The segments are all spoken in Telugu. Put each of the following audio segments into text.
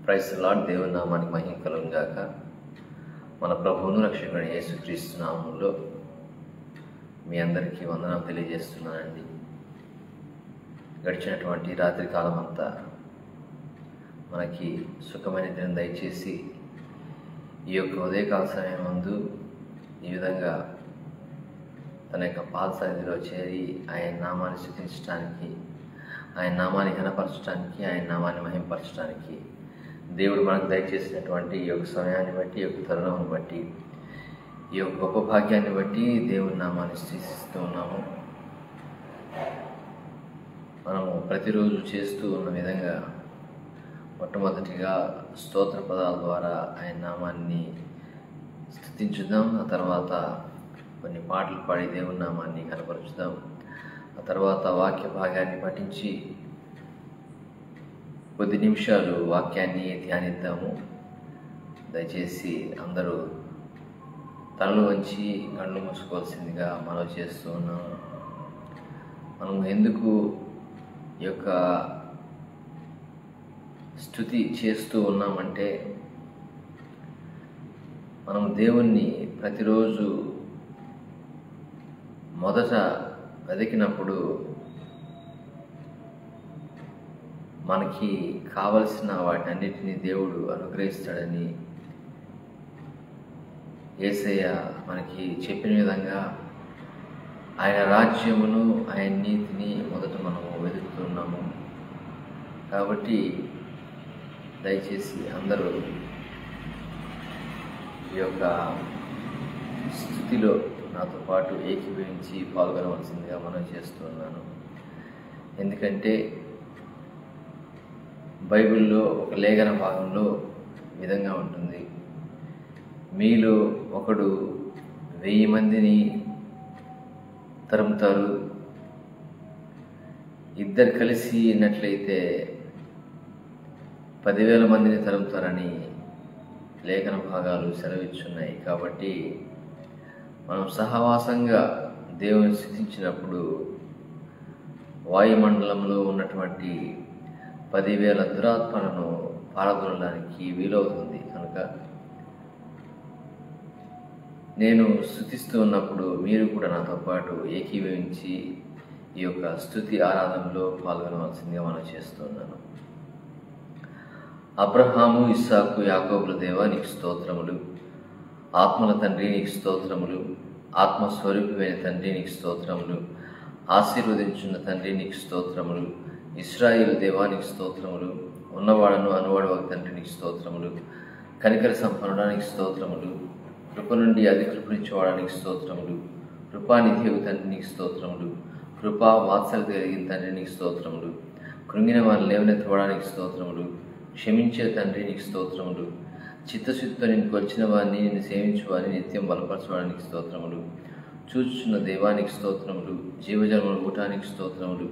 Praise the lord. దేవుని నామానికి మహిమ కలుగును గాక. మన ప్రభువును రక్షకుడైన యేసుక్రీస్తు నామములో మీ అందరికీ వందనాలు తెలియజేస్తున్నానండి. గడిచినటువంటి రాత్రి కాలం అంతా మనకి సుఖమైన దినం దయచేసి ఈ యొక్క ఉదయకాల సమయం ముందు ఈ విధంగా తన యొక్క పాద సన్నిధిలో చేరి ఆయన నామాన్ని స్తుతించడానికి, ఆయన నామాన్ని ఘనపరచడానికి, ఆయన నామాన్ని మహిమపరచడానికి దేవుడు మనకు దయచేసినటువంటి ఈ యొక్క సమయాన్ని బట్టి, ఈ యొక్క తరుణాన్ని బట్టి, ఈ యొక్క గొప్ప భాగ్యాన్ని బట్టి దేవుని నామాన్ని స్తుతిస్తూ ఉన్నాము. మనము ప్రతిరోజు చేస్తూ ఉన్న విధంగా మొట్టమొదటిగా స్తోత్ర పదాల ద్వారా ఆయన నామాన్ని స్తుతించుదాం. ఆ తర్వాత కొన్ని పాటలు పాడి దేవుని నామాన్ని కనపరుచుదాం. ఆ తర్వాత వాక్య భాగాన్ని పఠించి కొద్ది నిమిషాలు వాక్యాన్ని ధ్యానిద్దాము. దయచేసి అందరూ తలలు వంచి కళ్ళు మూసుకోవాల్సిందిగా మనవి చేస్తూ ఉన్నాము. మనం ఎందుకు ఈ యొక్క స్తుతి చేస్తూ ఉన్నామంటే, మనం దేవుణ్ణి ప్రతిరోజు మొదట వెతికినప్పుడు మనకి కావలసిన వాటన్నిటిని దేవుడు అనుగ్రహిస్తాడని యేసయ్య మనకి చెప్పిన విధంగా ఆయన రాజ్యమును, ఆయన నీతిని మొదట మనము వెతుకుతున్నాము. కాబట్టి దయచేసి అందరూ ఈ యొక్క స్థితిలో నాతో పాటు ఏకీభవించి పాల్గొనవలసిందిగా మనం చేస్తున్నాను. ఎందుకంటే బైబిల్లో ఒక లేఖన భాగంలో విధంగా ఉంటుంది, మీలో ఒకడు 1000 మందిని తరుముతారు, ఇద్దరు కలిసి ఉన్నట్లయితే 10,000 మందిని తరుముతారని లేఖన భాగాలు సెలవిచ్చున్నాయి. కాబట్టి మనం సహవాసంగా దేవుని స్తుతించినప్పుడు వాయుమండలంలో ఉన్నటువంటి 10,000 దురాత్మలను పారదోలడానికి వీలవుతుంది. కనుక నేను స్తుతిస్తూ ఉన్నప్పుడు మీరు కూడా నాతో పాటు ఏకీభవించి ఈ యొక్క స్తుతి ఆరాధనలో పాల్గొనవలసిందిగా మనం చేస్తున్నాను. అబ్రహాము, ఇస్సాకు, యాకోబుల దేవా నీకు స్తోత్రములు. ఆత్మల తండ్రి నీకు స్తోత్రములు. ఆత్మస్వరూపమైన తండ్రి నీకు స్తోత్రములు. ఆశీర్వదించున్న తండ్రి నీకు స్తోత్రములు. ఇశ్రాయేలు దేవా నీకు స్తోత్రములు. ఉన్నవాడను అనువాడు ఒక తండ్రి నీకు స్తోత్రములు. కనికర సంపన్నడానికి స్తోత్రములు. కృప నుండి అధిక కృపనిచ్చేవాడానికి స్తోత్రములు. కృపానిధియగు తండ్రి నీకు స్తోత్రములు. కృపా వాత్సల్యత కలిగిన తండ్రి నీకు స్తోత్రములు. కృంగిన వారిని లేవనెత్తడానికి స్తోత్రములు. క్షమించే తండ్రి నీకు స్తోత్రములు. చిత్తశుద్ధితో నేను కొలిచిన వారిని, నిన్ను సేవించు వారిని నిత్యం బలపరచడానికి స్తోత్రములు. చూచుచున్న దేవానికి స్తోత్రములు. జీవజన్మలు ఊటానికి స్తోత్రములు.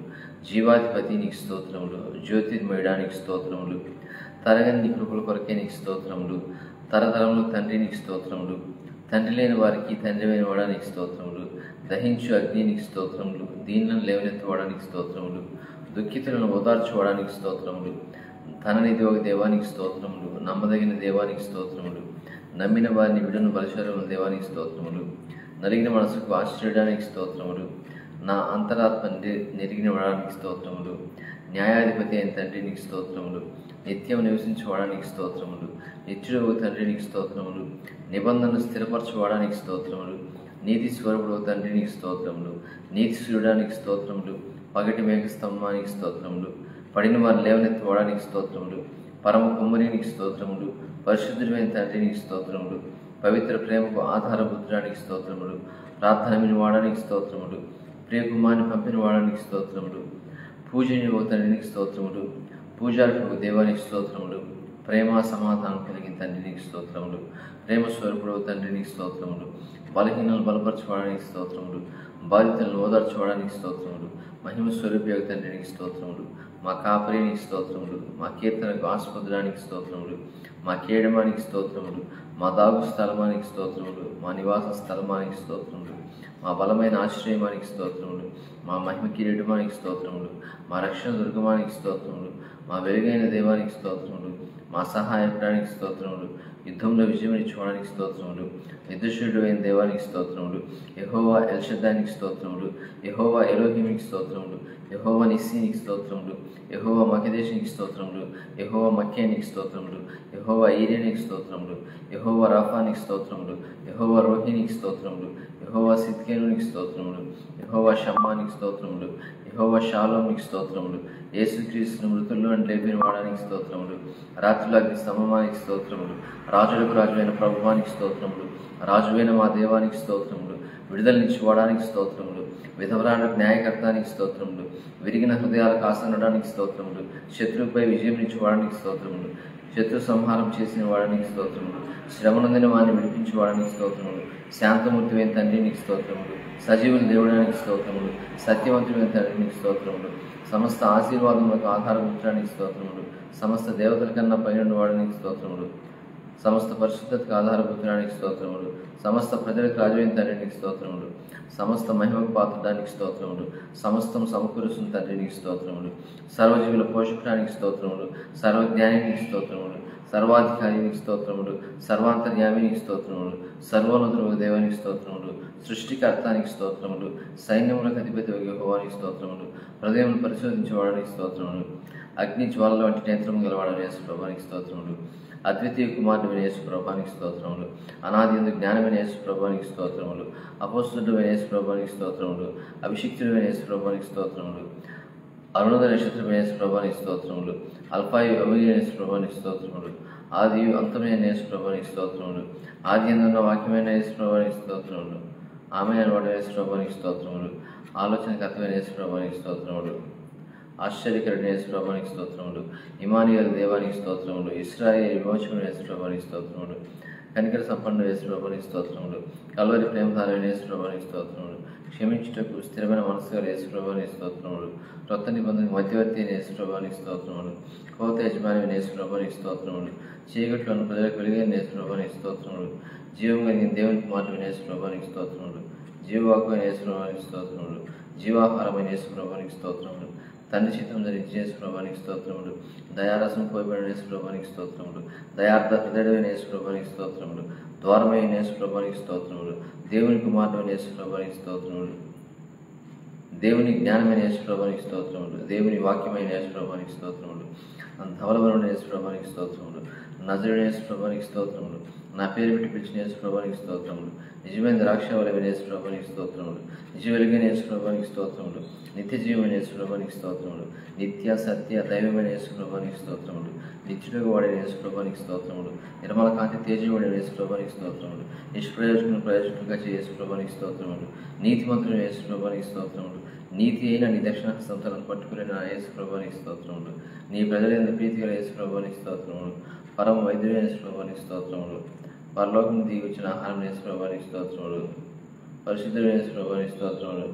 జీవాధిపతి నీకు స్తోత్రములు. జ్యోతిర్మయడానికి స్తోత్రములు. తరగని నీ కృపల కొరకే నీకు స్తోత్రములు. తరతరములు తండ్రి నీకు స్తోత్రములు. తండ్రి లేని వారికి తండ్రి అయిన వాడానికి స్తోత్రములు. దహించు అగ్ని నీకు స్తోత్రములు. దీనులను లేవనెత్తువాడానికి స్తోత్రములు. దుఃఖితులను ఓదార్చువాడానికి స్తోత్రములు. ధననిధి ఒక దేవానికి స్తోత్రములు. నమ్మదగిన దేవానికి స్తోత్రములు. నమ్మిన వారిని విడును బలశరముల దేవానికి స్తోత్రములు. నలిగిన మనసుకు ఆశ్చర్యడానికి స్తోత్రములు. నా అంతరాత్మ నెరిగిన వాడానికి స్తోత్రములు. న్యాయాధిపతి అయిన తండ్రి నీకు స్తోత్రములు. నిత్యం నివసించువాడానికి స్తోత్రములు. నిత్యుడు తండ్రి నీకు స్తోత్రములు. నిబంధనను స్థిరపరచువాడానికి స్తోత్రములు. నీతి స్వరూపుడు తండ్రి నీకు స్తోత్రములు. నీతి సూర్యుడానికి స్తోత్రములు. పగటి మేఘ స్తంభానికి స్తోత్రములు. పడిన వారు లేవనెత్తువాడానికి స్తోత్రములు. పరమ కుమ్మరి నీకు స్తోత్రములు. పరిశుద్ధుడైన తండ్రి నీకు స్తోత్రములు. పవిత్ర ప్రేమకు ఆధారభూతానికి స్తోత్రములు. ప్రార్థన వినివాడానికి స్తోత్రములు. ప్రియకుమారిని పంపిన వాడానికి స్తోత్రములు. పూజనీయ తండ్రికి స్తోత్రములు. పూజారికి దేవానికి స్తోత్రములు. ప్రేమ సమాధానం కలిగిన తండ్రికి స్తోత్రములు. ప్రేమ స్వరూపుడు తండ్రికి స్తోత్రములు. బలహీనలు బలపరచుకోవడానికి స్తోత్రములు. బాధితులను ఓదార్చుకోవడానికి స్తోత్రములు. మహిమ స్వరూప తండ్రికి స్తోత్రములు. మా కాపరికి స్తోత్రములు. మా కీర్తనకు ఆస్పదడానికి స్తోత్రములు. మా కేడమానికి స్తోత్రములు. మా దాగు స్థలమానికి స్తోత్రములు. మా నివాస స్థలమానికి స్తోత్రములు. మా బలమైన ఆశ్రయమానికి స్తోత్రములు. మా మహిమ కిరీటమానికి స్తోత్రములు. మా రక్షణ దుర్గమానికి స్తోత్రములు. మా వెలుగైన దేవానికి స్తోత్రములు. మా సహాయపడడానికి స్తోత్రములు, యుద్ధంలో విజయం ఇచ్చుకోవడానికి స్తోత్రములు, నిర్దోషుడు అయిన దేవానికి స్తోత్రములు, యెహోవా ఎల్షద్దానికి స్తోత్రములు, యెహోవా ఎలోహిమికి స్తోత్రములు, యెహోవా నిస్సీనికి స్తోత్రములు, యెహోవా మకెదేశునికి స్తోత్రములు, యెహోవా మక్యానికి స్తోత్రములు, యెహోవా ఈరేనికి స్తోత్రములు, యెహోవా రాఫానికి స్తోత్రములు, యెహోవా రోహిణికి స్తోత్రములు, యెహోవా సిద్కేనునికి స్తోత్రములు, యెహోవా షమ్మానికి స్తోత్రములు, యెహోవా షాలోనికి స్తోత్రములు, యేసుక్రీస్తును మృతుల్లో లేపిన వాడానికి స్తోత్రములు, రాత్రుల అగ్ని స్తంభమానికి స్తోత్రములు, రాజులకు రాజువైన ప్రభువానికి స్తోత్రములు, రాజువైన మా దేవానికి స్తోత్రములు, విడుదలనిచ్చి వాడానికి స్తోత్రములు, విధవరాలకు న్యాయకర్తానికి స్తోత్రములు, విరిగిన హృదయాలకు ఆసనడానికి స్తోత్రములు, శత్రువుపై విజయం ఇచ్చి వాడానికి స్తోత్రములు, శత్రు సంహారం చేసిన వాడానికి స్తోత్రములు, శ్రమనందిన వారిని విడిపించి వాడానికి స్తోత్రములు, శాంతమూర్తివైన తండ్రి నీకు స్తోత్రములు, సజీవుల దేవుడానికి స్తోత్రములు, సత్యవంతుడైన తండ్రి నీకు స్తోత్రములు, సమస్త ఆశీర్వాదములకు ఆధారభూతానికి స్తోత్రములు, సమస్త దేవతల కన్నా పైన వాడానికి స్తోత్రములు, సమస్త పరిశుద్ధతకు ఆధారభూతానికి స్తోత్రములు, సమస్త ప్రజలకు రాజువైన తండ్రికి స్తోత్రములు, సమస్త మహిమకు పాత్రడానికి స్తోత్రములు, సమస్తం సమకూరుస్తున్న తండ్రికి స్తోత్రములు, సర్వజీవుల పోషకానికి స్తోత్రములు, సర్వజ్ఞానికి స్తోత్రములు, సర్వాధికారికి స్తోత్రములు, సర్వాంతర్యామినికి స్తోత్రములు, సర్వోన్నతులకు దేవానికి స్తోత్రములు, సృష్టికర్తానికి స్తోత్రములు, సైన్యములకు అధిపతి యెహోవానికి స్తోత్రములు, హృదయమును పరిశోధించేవాడానికి స్తోత్రములు, అగ్ని జ్వాలల వంటి నేత్రము గలవాడని యేసు ప్రభువానికి స్తోత్రములు, అద్వితీయ కుమారుడైన యేసు ప్రభువానికి స్తోత్రములు, అనాది యందు జ్ఞానమైన యేసు ప్రభువానికి స్తోత్రములు, అపోస్తుడైన యేసు ప్రభువానికి స్తోత్రములు, అభిషిక్తుడైన యేసు ప్రభువానికి స్తోత్రములు, అరుణోదయ నక్షత్రమైన యేసు ప్రభువానికి స్తోత్రములు, అల్ఫాయు ఒమేగా యేసు ప్రభువానికి స్తోత్రములు, ఆదియు అంతమైన యేసు ప్రభువానికి స్తోత్రములు, ఆది యందున్న వాక్యమైన యేసు ప్రభువానికి స్తోత్రములు, ఆమె అనబడిన యేసు ప్రభువానికి స్తోత్రములు, ఆలోచనకర్తమైన యేసు ప్రభువానికి స్తోత్రములు, ఆశ్చర్యకరుడైన యేసు ప్రభువానికి స్తోత్రములు, ఇమానుయేలు దేవానికి స్తోత్రములు, ఇశ్రాయేలు విమోచకుడైన యేసు ప్రభువానికి స్తోత్రములు, కనికర సంపన్నుడైన యేసు ప్రభువానికి స్తోత్రములు, కల్వరి ప్రేమధారమైన యేసు ప్రభువానికి స్తోత్రములు, క్షమించుటకు స్థిరమైన మనసు గల యేసు ప్రభువానికి స్తోత్రములు, క్రొత్త నిబంధనకు మధ్యవర్తి అయిన యేసు ప్రభువానికి స్తోత్రములు, కోత యజమాని యేసు ప్రభువానికి స్తోత్రములు, చీకట్లోని ప్రజలకు వెలుగైన యేసు ప్రభువానికి స్తోత్రములు, జీవం కలిగిన దేవుని కుమారుడైన యేసు ప్రభువానికి స్తోత్రములు, జీవవాక్కువైన యేసు ప్రభువానికి స్తోత్రములు, జీవాహారమైన యేసు ప్రభువానికి స్తోత్రములు, తండ్రి చిత్తం ధరించి యేసు ప్రభువానికి స్తోత్రములు, దయారసం పోయబడిన యేసు ప్రభువానికి స్తోత్రములు, దయార్థ హృదయుడైన యేసు ప్రభువానికి స్తోత్రములు, ద్వారమైన యేసు ప్రభువానికి స్తోత్రములు, దేవుని కుమారుడైన యేసు ప్రభువానికి స్తోత్రములు, దేవుని జ్ఞానమైన యేసు ప్రభువానికి స్తోత్రములు, దేవుని వాక్యమైన యేసు ప్రభువానికి స్తోత్రములు, ధవలవరుడైన యేసు ప్రభువానికి స్తోత్రములు, నజరుడైన యేసు ప్రభువానికి స్తోత్రములు, నా పేరు పెట్టి పిలిచిన యేసు ప్రభువానికి స్తోత్రములు, నిజమైన ద్రాక్షవల్లైన యేసు ప్రభువానికి స్తోత్రములు, నిజ వెలుగైన యేసు ప్రభువానికి స్తోత్రములు, నిత్య జీవమైన యేసు ప్రభువానికి స్తోత్రములు, నిత్య సత్య దైవమైన యేసు ప్రభువానికి స్తోత్రములు, నిత్యుడుగా వాడిన యేసు ప్రభువానికి స్తోత్రములు, నిర్మల కాంతి తేజవాడిన యేసు ప్రభువానికి స్తోత్రములు, నిష్ప్రయోజకులను ప్రయోజకులుగా చేయ యేసు ప్రభువానికి స్తోత్రములు, నీతిమంతుడైన యేసు ప్రభువానికి స్తోత్రములు, నీతి అయిన నీ దక్షిణ హస్తంతలను పట్టుకుని యేసు ప్రభువానికి స్తోత్రములు, నీ ప్రజలైన ప్రీతి గల యేసు ప్రభువానికి స్తోత్రములు, పరమ వైద్యుడైన యేసు ప్రభువానికి స్తోత్రములు, పరలోకం దిగి వచ్చిన ఆహారం యేసు ప్రభువానికి స్తోత్రములు, పరిశుద్ధుడైన యేసు ప్రభువానికి స్తోత్రములు,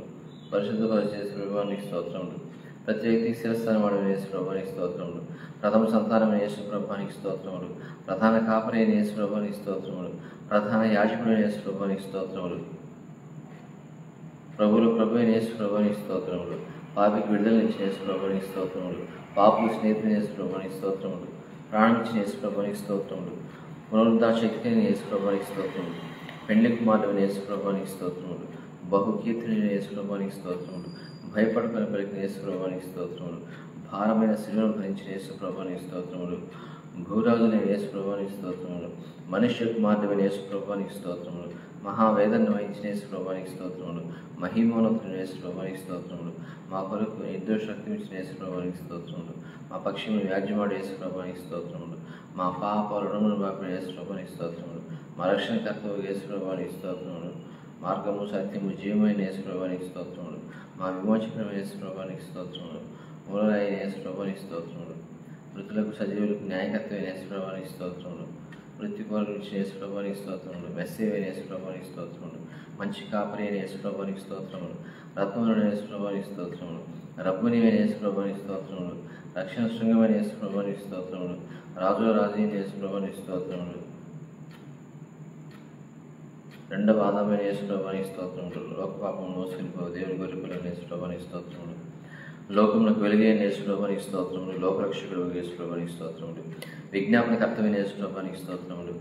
పరిశుద్ధ పరిచేసు ప్రభువానికి స్తోత్రములు, ప్రతి వ్యక్తికి శిరస్థానమైన యేసు ప్రభువానికి స్తోత్రములు, ప్రథమ సంతానమైన యేసు ప్రభువానికి స్తోత్రములు, ప్రధాన కాపరైన యేసు ప్రభువానికి స్తోత్రములు, ప్రధాన యాజకుడైన యేసు ప్రభువానికి స్తోత్రములు, ప్రభువులు ప్రభువైన యేసు ప్రభువానికి స్తోత్రములు, పాపికి విడుదలనిచ్చిన యేసు ప్రభువానికి స్తోత్రములు, పాపులు స్నేహితుని యేసు ప్రభువానికి స్తోత్రములు, ప్రాణించిన యేసు ప్రభువానికి స్తోత్రములు, పునరుద్ధరణ శక్తి అయిన యేసు ప్రభువానికి స్తోత్రములు, పెండ్లి కుమారుడైన యేసు ప్రభువానికి స్తోత్రములు, బహుకీర్తులైన యేసు ప్రభువానికి స్తోత్రములు, భయపడకని పలికిన యేసు ప్రభువానికి స్తోత్రములు, భారమైన శిలువను భరించిన యేసు ప్రభువానికి స్తోత్రములు, భూరాజులైన యేసు ప్రభువానికి స్తోత్రములు, మనుష్య కుమారుడైన యేసు ప్రభువానికి స్తోత్రములు, మహావేదనను వహించిన యేసు ప్రభువానికి స్తోత్రములు, మహిమోన్నతులైన యేసు ప్రభువానికి స్తోత్రములు, మా కొరకు నిర్దోష రక్తమిచ్చిన యేసు ప్రభువానికి స్తోత్రములు, మా పక్షిని వ్యాజ్యమాడే యేసు ప్రభువానికి స్తోత్రములు, మా పాప రుణమును బాపిన యేసు ప్రభువానికి స్తోత్రములు, మా రక్షణకర్తవు యేసు ప్రభువానికి స్తోత్రములు, మార్గము సత్యము జీవమైన యేసు ప్రభువానికి స్తోత్రములు, మా విమోచకమైన యేసు ప్రభువానికి స్తోత్రములు, మూలరాయిన యేసు ప్రభువానికి స్తోత్రములు, మృతులకు సజీవులకు న్యాయకర్తమైన యేసు ప్రభువానికి స్తోత్రములు, మృత్యుకోరులు ఇచ్చిన యేసు ప్రభువానికి స్తోత్రములు, మెస్సేవైన యేసు ప్రభువానికి స్తోత్రములు, మంచి కాపరి అయిన యేసు ప్రభువానికి స్తోత్రములు, రత్నములైన యేసు ప్రభువానికి స్తోత్రములు, రబ్బునివైన యేసు ప్రభువానికి స్తోత్రములు, రక్షణ శృంగమైన యేసు ప్రభువానికి స్తోత్రములు, రాజుల రాజు అయిన యేసు ప్రభువానికి స్తోత్రములు, రెండవ ఆదామైన యేసు ప్రభువానికి స్తోత్రములు, లోకపాపం మోసుకెళ్ళిపో దేవుని గొర్రెపిల్లని యేసు ప్రభువానికి స్తోత్రములు, లోకములకు వెలుగైన యేసుప్రభునికి స్తోత్రములు. లోకరక్షకుడు యేసుప్రభునికి స్తోత్రములు. విజ్ఞాపన కర్తమైన యేసుప్రభునికి స్తోత్రములు.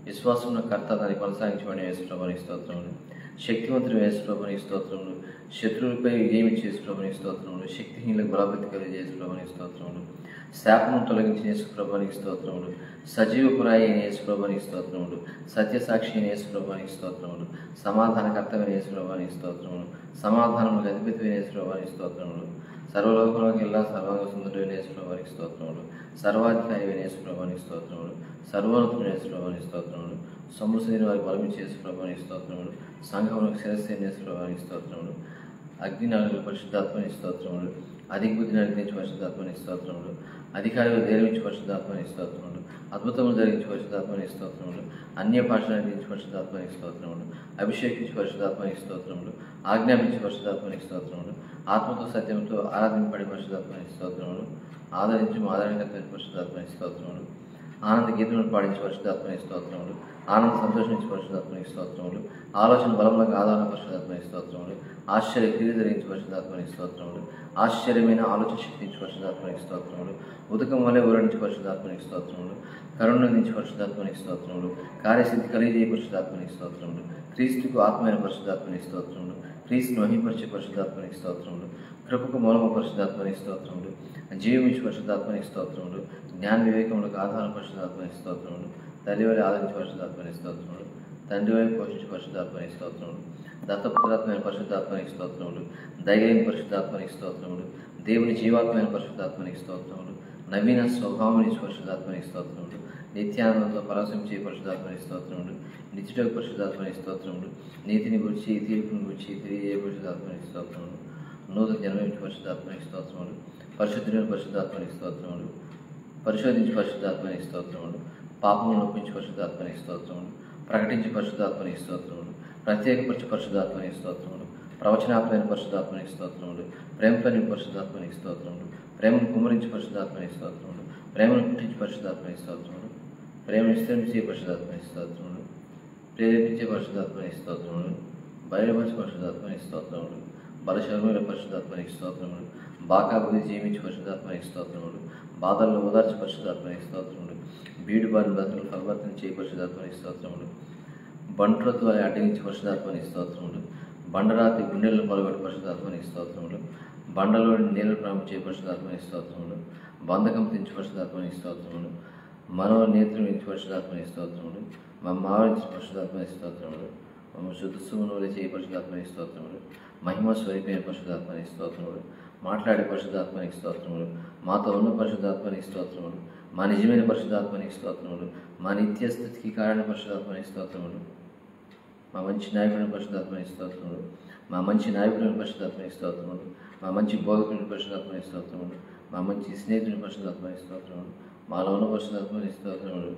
విశ్వాసమున కర్త దాన్ని కొనసాగించబడిన యేసుప్రభునికి స్తోత్రములు. శక్తివంతుడు యేసుప్రభునికి స్తోత్రములు. శత్రువులపై విజయం ఇచ్చే యేసుప్రభునికి స్తోత్రములు. శక్తిహీనులకు బలపతి కలిగే యేసుప్రభునికి స్తోత్రములు. శాపమును తొలగించిన యేసుప్రభునికి స్తోత్రములు. సజీవపురాయి అయిన యేసుప్రభునికి స్తోత్రములు. సత్యసాక్షి అయిన యేసుప్రభునికి స్తోత్రములు. సమాధానకర్తమైన యేసుప్రభునికి స్తోత్రములు. సమాధానములకు అధిపతి అయిన యేసుప్రభునికి స్తోత్రములు. సర్వలోకంలోకి వెళ్ళా సర్వాంగ సుందరుడైన యేసుప్రభునికి స్తోత్రములు. సర్వాధికారి అయిన యేసుప్రభునికి స్తోత్రములు. సర్వోన్నతుడైన యేసుప్రభునికి స్తోత్రములు. సొమ్ముసైన వారికి బలమిచ్చే యేసుప్రభునికి స్తోత్రములు. సంఘములకు శిరస్సు అయిన యేసుప్రభునికి స్తోత్రములు. అగ్నినాలుగు పరిశుద్ధాత్మని స్తోత్రములు. అధిబుద్ధిని అనిపించి పరిశుద్ధాత్మని స్తోత్రములు. అధికారులు ధైర్యించి పరిశుద్ధాత్మని స్తోత్రములు. అద్భుతములు జరిగించి పరిశుద్ధాత్మని స్తోత్రములు. అన్య భాషలు అందించి పరిశుద్ధాత్మని స్తోత్రములు. అభిషేకించి పరిశుద్ధాత్మని స్తోత్రములు. ఆజ్ఞాపించి పరిశుద్ధాత్మని స్తోత్రములు. ఆత్మతో సత్యంతో ఆరాధింపడి పరిశుద్ధాత్మని స్తోత్రములు. ఆదరించి ఆదరణకర్తని పరిశుద్ధాత్మని స్తోత్రములు. ఆనంద గీతలను పాడించి పరిశుద్ధాత్మని స్తోత్రములు. ఆనంద సంతోషించి పరిశుద్ధాత్మని స్తోత్రములు. ఆలోచన బలములకు ఆధారణ పరిశుద్ధాత్మని స్తోత్రములు. ఆశ్చర్య క్రియ ధరించి పరిశుద్ధాత్మని స్తోత్రములు. ఆశ్చర్యమైన ఆలోచన శక్తించి పరిశుద్ధాత్మని స్తోత్రములు. ఉదకం వలె ఊరడించి పరిశుద్ధాత్మని స్తోత్రములు. కరుణించి పరిశుద్ధాత్మని స్తోత్రములు. కార్యసిద్ధి కలిగే పరిశుద్ధాత్మని స్తోత్రములు. క్రీస్తుకు ఆత్మైన పరిశుద్ధాత్మని స్తోత్రములు. క్రీస్తును మహింపరిచే పరిశుద్ధాత్మని స్తోత్రములు. కృపకు మూలము పరిశుద్ధాత్మని స్తోత్రములు. జీవమించి పరిశుద్ధాత్మని స్తోత్రములు. జ్ఞాన వివేకములకు ఆధారం పరిశుద్ధాత్మని స్తోత్రములు. తల్లి వలె ఆదరించి పరిశుద్ధాత్మని స్తోత్రములు. తండ్రి వైపు పోషించి పరిశుద్ధాత్మని స్తోత్రములు. దత్తపుత్రాత్మైన పరిశుద్ధాత్మనికి స్తోత్రములు. దయలేని పరిశుద్ధాత్మనికి స్తోత్రములు. దేవుని జీవాత్మైన పరిశుద్ధాత్మనికి స్తోత్రములు. నవీన స్వభావం పరిశుద్ధాత్మనికి స్తోత్రములు. నిత్యానందంతో పరవశించే పరిశుద్ధాత్మనికి స్తోత్రములు. నిత్యుడకు పరిశుద్ధాత్మనికి స్తోత్రములు. నీతిని గురించి తీర్పుని గురించి తెలియజే పరిశుద్ధాత్మనికి స్తోత్రములు. నూతన జన్మించి పరిశుద్ధాత్మనికి స్తోత్రములు. పరిశుద్ధుడైన పరిశుద్ధాత్మనికి స్తోత్రములు. పరిశోధించి పరిశుద్ధాత్మనికి స్తోత్రములు. పాపములను ఒప్పించి పరిశుద్ధాత్మనికి స్తోత్రములు. ప్రకటించి పరిశుద్ధాత్మనికి స్తోత్రములు. ప్రత్యేకపరిచి పరిశుద్ధాత్మనికి స్తోత్రములు. ప్రవచనాత్మైన పరిశుద్ధాత్మనికి స్తోత్రములు. ప్రేమతో పరిశుద్ధాత్మనికి స్తోత్రములు. ప్రేమను కుమరించి పరిశుద్ధాత్మనికి స్తోత్రములు. ప్రేమను పుట్టించి పరిశుద్ధాత్మనికి స్తోత్రములు. ప్రేమను విస్తరించే పరిశుద్ధాత్మనికి స్తోత్రములు. ప్రేరేపించే పరిశుద్ధాత్మనికి స్తోత్రములు. బయలుపరిచే పరిశుద్ధాత్మనికి స్తోత్రములు. బలశర్మల పరిశుద్ధాత్మనికి స్తోత్రములు. బాగా బుద్ధి జీవించి పరిశుద్ధాత్మనికి స్తోత్రములు. బాధలను ఓదార్చి పరిశుద్ధాత్మనికి స్తోత్రములు. బీడు బారిన బ్రతుకులు ఫలవర్తన చేయ పరిశుద్ధాత్మనికి స్తోత్రములు. బంట్రతో అడ్డగించి పరిశుద్ధాత్మనికి స్తోత్రములు. బండరాతి గుండెలను పొలగొట్టి పరిశుద్ధాత్మనికి స్తోత్రములు. బండలోని నీళ్ళ ప్రారంభం చేయ పరిశుద్ధాత్మనికి స్తోత్రములు. బంధకం తెంచి పరిశుద్ధాత్మనికి స్తోత్రములు. మనో నేత్రం ఇచ్చి పరిశుద్ధాత్మనికి స్తోత్రములు. మమ్మ ఆవరించి పరిశుద్ధాత్మనికి స్తోత్రములు. మమ్మ శుద్ధసుమనులు చేయ పరిశుద్ధాత్మనికి స్తోత్రములు. మహిమ స్వరూపైన పరిశుద్ధాత్మనికి స్తోత్రములు. మాట్లాడే పరిశుద్ధాత్మనికి స్తోత్రములు. మాతో ఉన్న పరిశుద్ధాత్మనికి స్తోత్రములు. మా నిజమైన పరిశుద్ధాత్మనికి స్తోత్రములు. మా నిత్య స్థితికి కారణ పరిశుద్ధాత్మనికి స్తోత్రములు. మా మంచి నాయకుడిని పరిశుద్ధాత్మనికి స్తోత్రములు. మా మంచి నాయకుడిని పరిశుద్ధాత్మనికి స్తోత్రములు. మా మంచి బోధకుడిని పరిశుద్ధాత్మనికి స్తోత్రములు. మా మంచి స్నేహితుని పరిశుద్ధాత్మనికి స్తోత్రములు. మాలో ఉన్న పరిశుద్ధాత్మనికి స్తోత్రములు.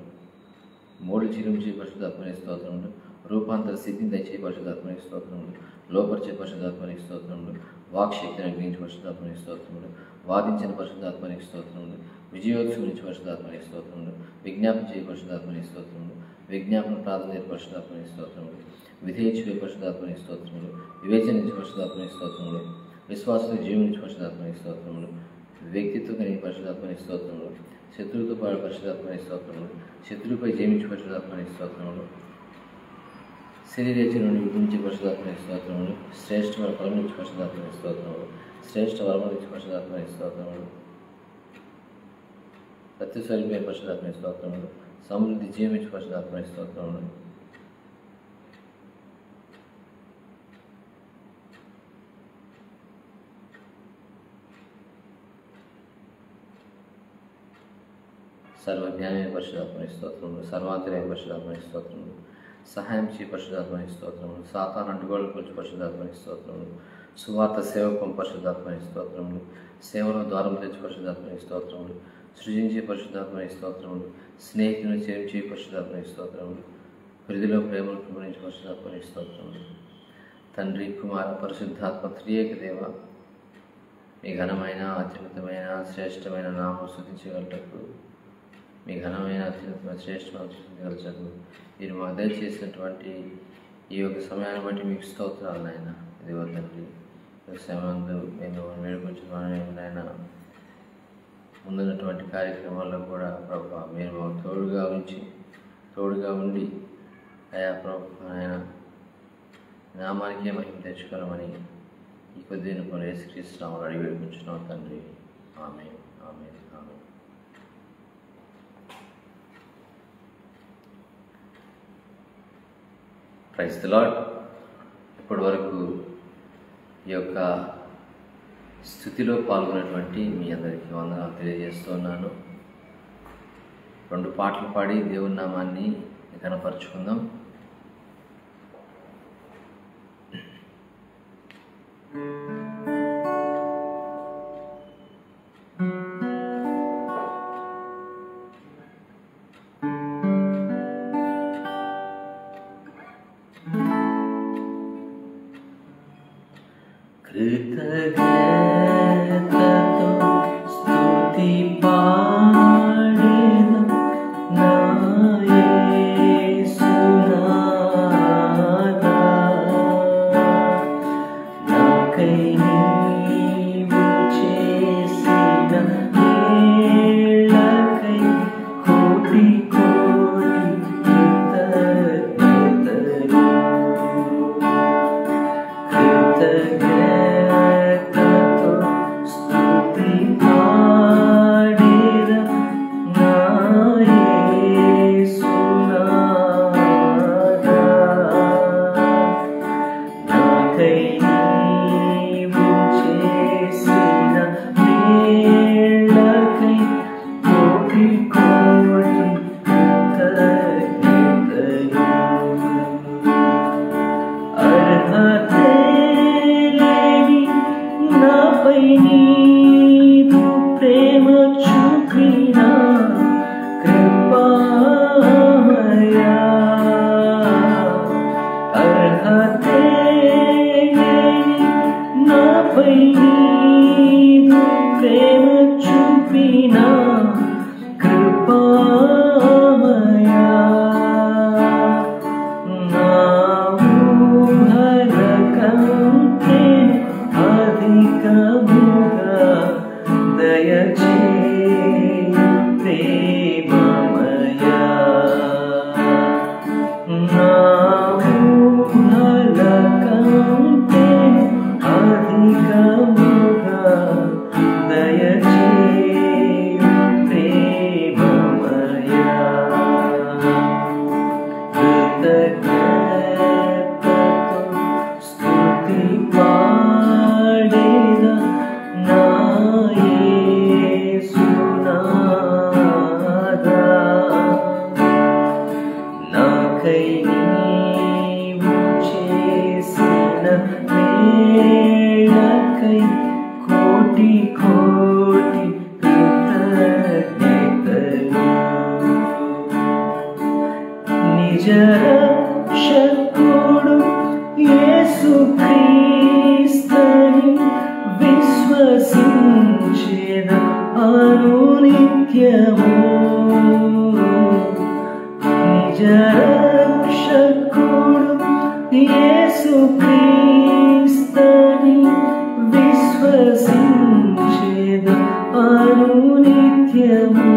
మూడు చిరుమిచి పరిశుద్ధాత్మనికి స్తోత్రములు. రూపాంతర స్థితిని దయచే పరిశుద్ధాత్మనికి స్తోత్రములు. లోపరిచే పరిశుద్ధాత్మనికి స్తోత్రములు. వాక్శక్తిని అగ్నించి పరిశుద్ధాత్మనికి స్తోత్రములు. వాదించిన పరిశుద్ధాత్మనికి స్తోత్రములు. విజయోత్సవం నుంచి పరిశుద్ధాత్మనికి స్తోత్రములు. విజ్ఞాపన చేయ పరిశుద్ధాత్మనికి స్తోత్రములు. విజ్ఞాపన ప్రార్థన పరిశుద్ధాత్మనికి స్తోత్రములు. విధేయించే పరిశుద్ధాత్మనికి స్తోత్రములు. వివేచనించి పరిశుద్ధాత్మనికి స్తోత్రములు. విశ్వాసంతో జీవించి పరిశుద్ధాత్మనికి స్తోత్రములు. వ్యక్తిత్వం కలిగిన పరిశుద్ధాత్మనికి స్తోత్రములు. శత్రువుతో పాటు పరిశుద్ధాత్మనికి స్తోత్రములు. శత్రువుపై జయించి పరిశుద్ధాత్మనికి స్తోత్రములు. శరీరేచ నుండి విధించే పరిశుద్ధాత్మనికి స్తోత్రములు. శ్రేష్ఠమైన ఫలం నుంచి పరిశుద్ధాత్మనికి స్తోత్రములు. శ్రేష్ఠ వరం నుంచి పరిశుద్ధాత్మనికి స్తోత్రములు. సత్యస్వరూపమైన పరిశుద్ధాత్మనికి స్తోత్రములు. సమృద్ధి జీవించి పరిశుద్ధాత్మనికి స్తోత్రములు. సర్వజ్ఞానమైన పరిశుద్ధాత్మనికి స్తోత్రములు. సర్వాంతరైన పరిశుద్ధాత్మనికి స్తోత్రములు. సహాయం చేయ పరిశుద్ధాత్మనికి స్తోత్రములు. సాతాను అడ్డుగోడల గురించి పరిశుద్ధాత్మనికి స్తోత్రములు. సువార్త సేవకం పరిశుద్ధాత్మనికి స్తోత్రములు. సేవలో ద్వారం తెచ్చి పరిశుద్ధాత్మనికి స్తోత్రములు. సృజించే పరిశుద్ధాత్మనికి స్తోత్రములు. స్నేహితులను చేయించే పరిశుద్ధాత్మనికి స్తోత్రములు. హృదయలో ప్రేమను కుమరించి పరిశుద్ధాత్మనికి స్తోత్రములు. తండ్రి కుమార పరిశుద్ధాత్మ త్రియేక దేవ, మీ ఘనమైన అత్యున్నతమైన శ్రేష్టమైన నామం స్తుతించగలటకు, మీ ఘనమైన అత్యున్నతమైన శ్రేష్టమైన స్తుతించగలటకు మీరు మాకు దయచేసినటువంటి ఈ యొక్క సమయాన్ని బట్టి మీకు స్తోత్రాలు నాయన. ఇదిగో తండ్రి, సమయంలో నేను వేడుకొచ్చున్నాను నాయన. ముందున్నటువంటి కార్యక్రమాల్లో కూడా ప్రభు మీరు తోడుగా ఉండి అయా ప్రభు ఆయన నామానికే మహిమ తెచ్చుకోవాలని ఈ కొద్ది కొన్ని యేసుక్రీస్తునామములో అడిగి వేడుకొచ్చున్నాం తండ్రి. ఆమేన్, ఆమేన్, ఆమేన్. Praise the lord. ఇప్పటి వరకు ఈ యొక్క స్థుతిలో పాల్గొన్నటువంటి మీ అందరికీ వందనాలు తెలియజేస్తున్నాను. 2 పాటలు పాడి దేవుని నామాన్ని ఘనపరుచుకుందాం. కృతజ్ఞతతో స్తుతి పాడెదం నా యేసునాథా. నాకై నీవు చేసిన మేళ్ళకై కోటి కోటి కృతజ్ఞతలు. కృతజ్ఞతతో స్తుతి పాడెదం నా యేసునాథా. నాకై నీవు చేసిన మేళ్ళకై కోటి కోటి కృతజ్ఞతలు. అర్హతే లేని నాపై నీదు ప్రేమ చూపిన కృపామయా. అర్హతే లేని నాపై నీదు ప్రేమ చూపిన కృపామయా. నా ఊహల కంటే అధికముగా దయచేయు ప్రేమమయా. నా ఊహల కంటే అధికముగా దయచేయు ప్రేమమయా. కృతజ్ఞతతో స్తుతి పాడెదం నా యేసునాథా. నాకై నీవు చేసిన మేళ్ళకై కోటి కోటి కృతజ్ఞతలు. నిజ రక్షకుడు యేసుక్రీస్తుని విశ్వసించెద అనునిత్యము. నిజ రక్షకుడు యేసుక్రీస్తుని విశ్వసించెద అనునిత్యము.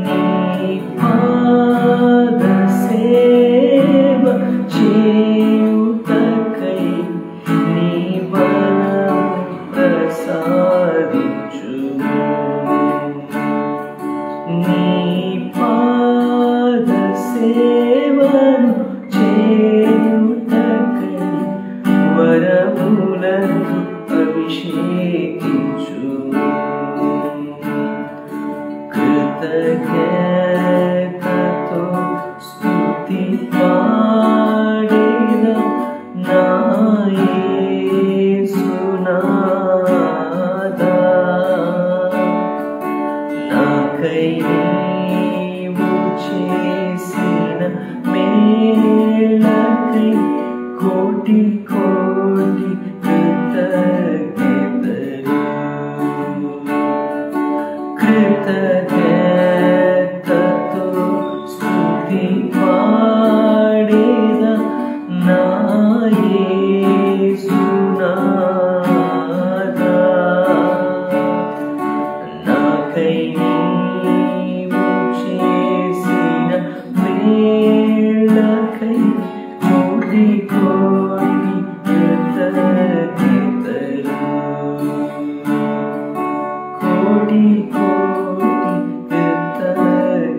నీ పాద సేవ చేయుటకై నీ బలము ప్రసాదించుము. నీ పాద సేవను చేయుటకై వరములను అభిషేకించుము. కృతజ్ఞతతో స్తుతి పాడెదం నా యేసునాథా. నాకై నీవు చేసిన మేళ్ళకై కోటి కోటి కృతజ్ఞతలు. కృతజ్ఞతతో స్తుతి పాడెదం నా యేసు నీవు చేసిన మేళ్ళకై కోటి కోటి కృతజ్ఞతలు. కోటి కోటి కృతజ్ఞతలు.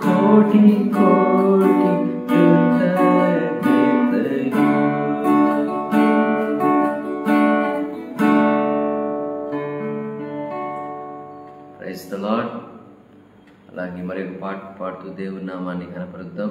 కోటి కోటి కృతజ్ఞతలు. Praise the lord. అలాగే మరి ఒక పాట పాడుతూ దేవుని నామాన్ని కనపరుద్దాం.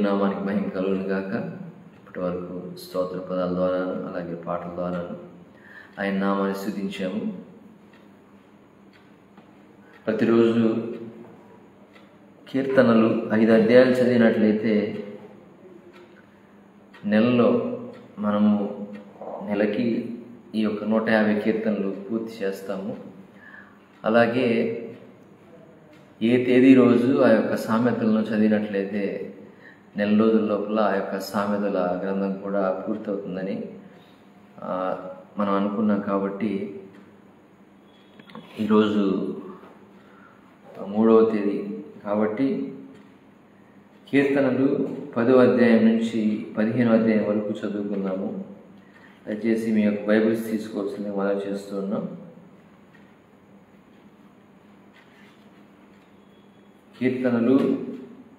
నామానికి మహిమ కలుగును గాక. ఇప్పటి వరకు స్తోత్ర పదాల ద్వారాను అలాగే పాటల ద్వారాను ఆయన నామాన్ని స్తుతించాము. ప్రతిరోజు కీర్తనలు 5 అధ్యాయాలు చదివినట్లయితే నెలలో మనము నెలకి ఈ యొక్క 150 కీర్తనలు పూర్తి చేస్తాము. అలాగే ఏ తేదీ రోజు ఆ యొక్క సామెతలను చదివినట్లయితే నెల రోజుల లోపల ఆ యొక్క సామెతల గ్రంథం కూడా పూర్తవుతుందని మనం అనుకున్నాం. కాబట్టి ఈరోజు 3వ తేదీ కాబట్టి కీర్తనలు 10వ అధ్యాయం నుంచి 15వ అధ్యాయం వరకు చదువుకుందాము. దయచేసి మీ యొక్క బైబిల్స్ తీసుకోవాల్సింది మనం చేస్తూ ఉన్నాం. కీర్తనలు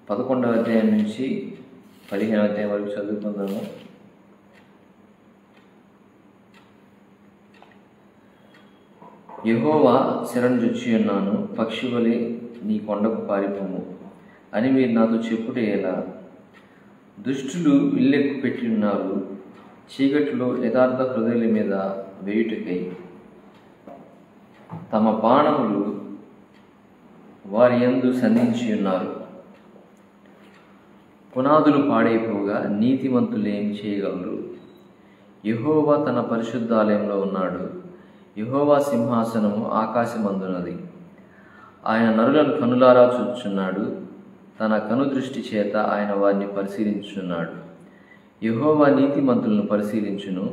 11వ అధ్యాయం నుంచి 15వ అధ్యాయం వరకు చదువుకుందాము. యెహోవా శరణుజొచ్చి ఉన్నాను, పక్షి వలె నీ కొండకు పారిపోము అని మీరు నాతో చెప్పుటే ఎలా? దుష్టులు ఇల్లెక్కు పెట్టి ఉన్నారు, చీకటిలో యథార్థ హృదయుల మీద వేయుటకై. తమ బాణములు వారి యందు సంధించి ఉన్నారు. పునాదులు పాడైపోగా నీతిమంతులు ఏం చేయగలరు? యెహోవా తన పరిశుద్ధాలయంలో ఉన్నాడు. యెహోవా సింహాసనము ఆకాశమందున్నది. ఆయన నరులను కనులారా చూచుచున్నాడు. తన కనుదృష్టి చేత ఆయన వారిని పరిశీలించుచున్నాడు. యెహోవా నీతిమంతులను పరిశీలించును,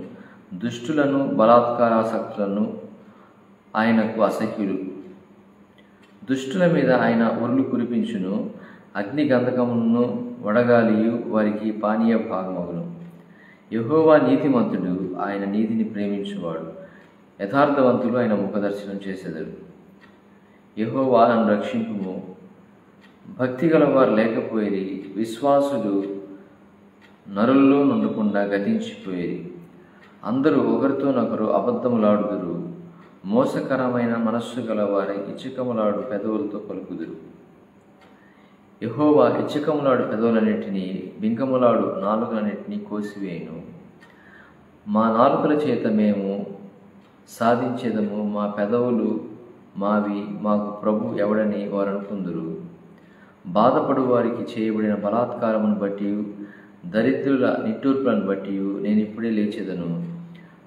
దుష్టులను బలాత్కారాసక్తులను ఆయనకు అసహ్యులు. దుష్టుల మీద ఆయన ఉరులు కురిపించును, అగ్ని గంధకమును వడగాలియు వారికి పానీయ భాగమగును. యెహోవా నీతిమంతుడు, ఆయన నీతిని ప్రేమించువాడు. యథార్థవంతులు ఆయన ముఖదర్శనం చేసెదరు. యెహోవా నన్ను రక్షింపుము. భక్తి గలవారు లేకపోయిరి, విశ్వాసులు నరుల్లో నుండకుండా గతించిపోయిరి. అందరూ ఒకరితోనొకరు అబద్ధములాడుదురు, మోసకరమైన మనస్సు గలవారి ఇచ్చకములాడు పెదవులతో పలుకుదురు. యెహోవా ఇచ్చకములాడు పెదవులన్నిటినీ, బింకములాడు నాలుకలన్నిటినీ కోసివేయును. మా నాలుకల చేత మేము సాధించేదము, మా పెదవులు మావి, మాకు ప్రభు ఎవడని వారు అనుకుందురు. బాధపడు వారికి చేయబడిన బలాత్కారమును బట్టి, దరిద్రుల నిట్టూర్పులను బట్టి నేను ఇప్పుడే లేచెదను.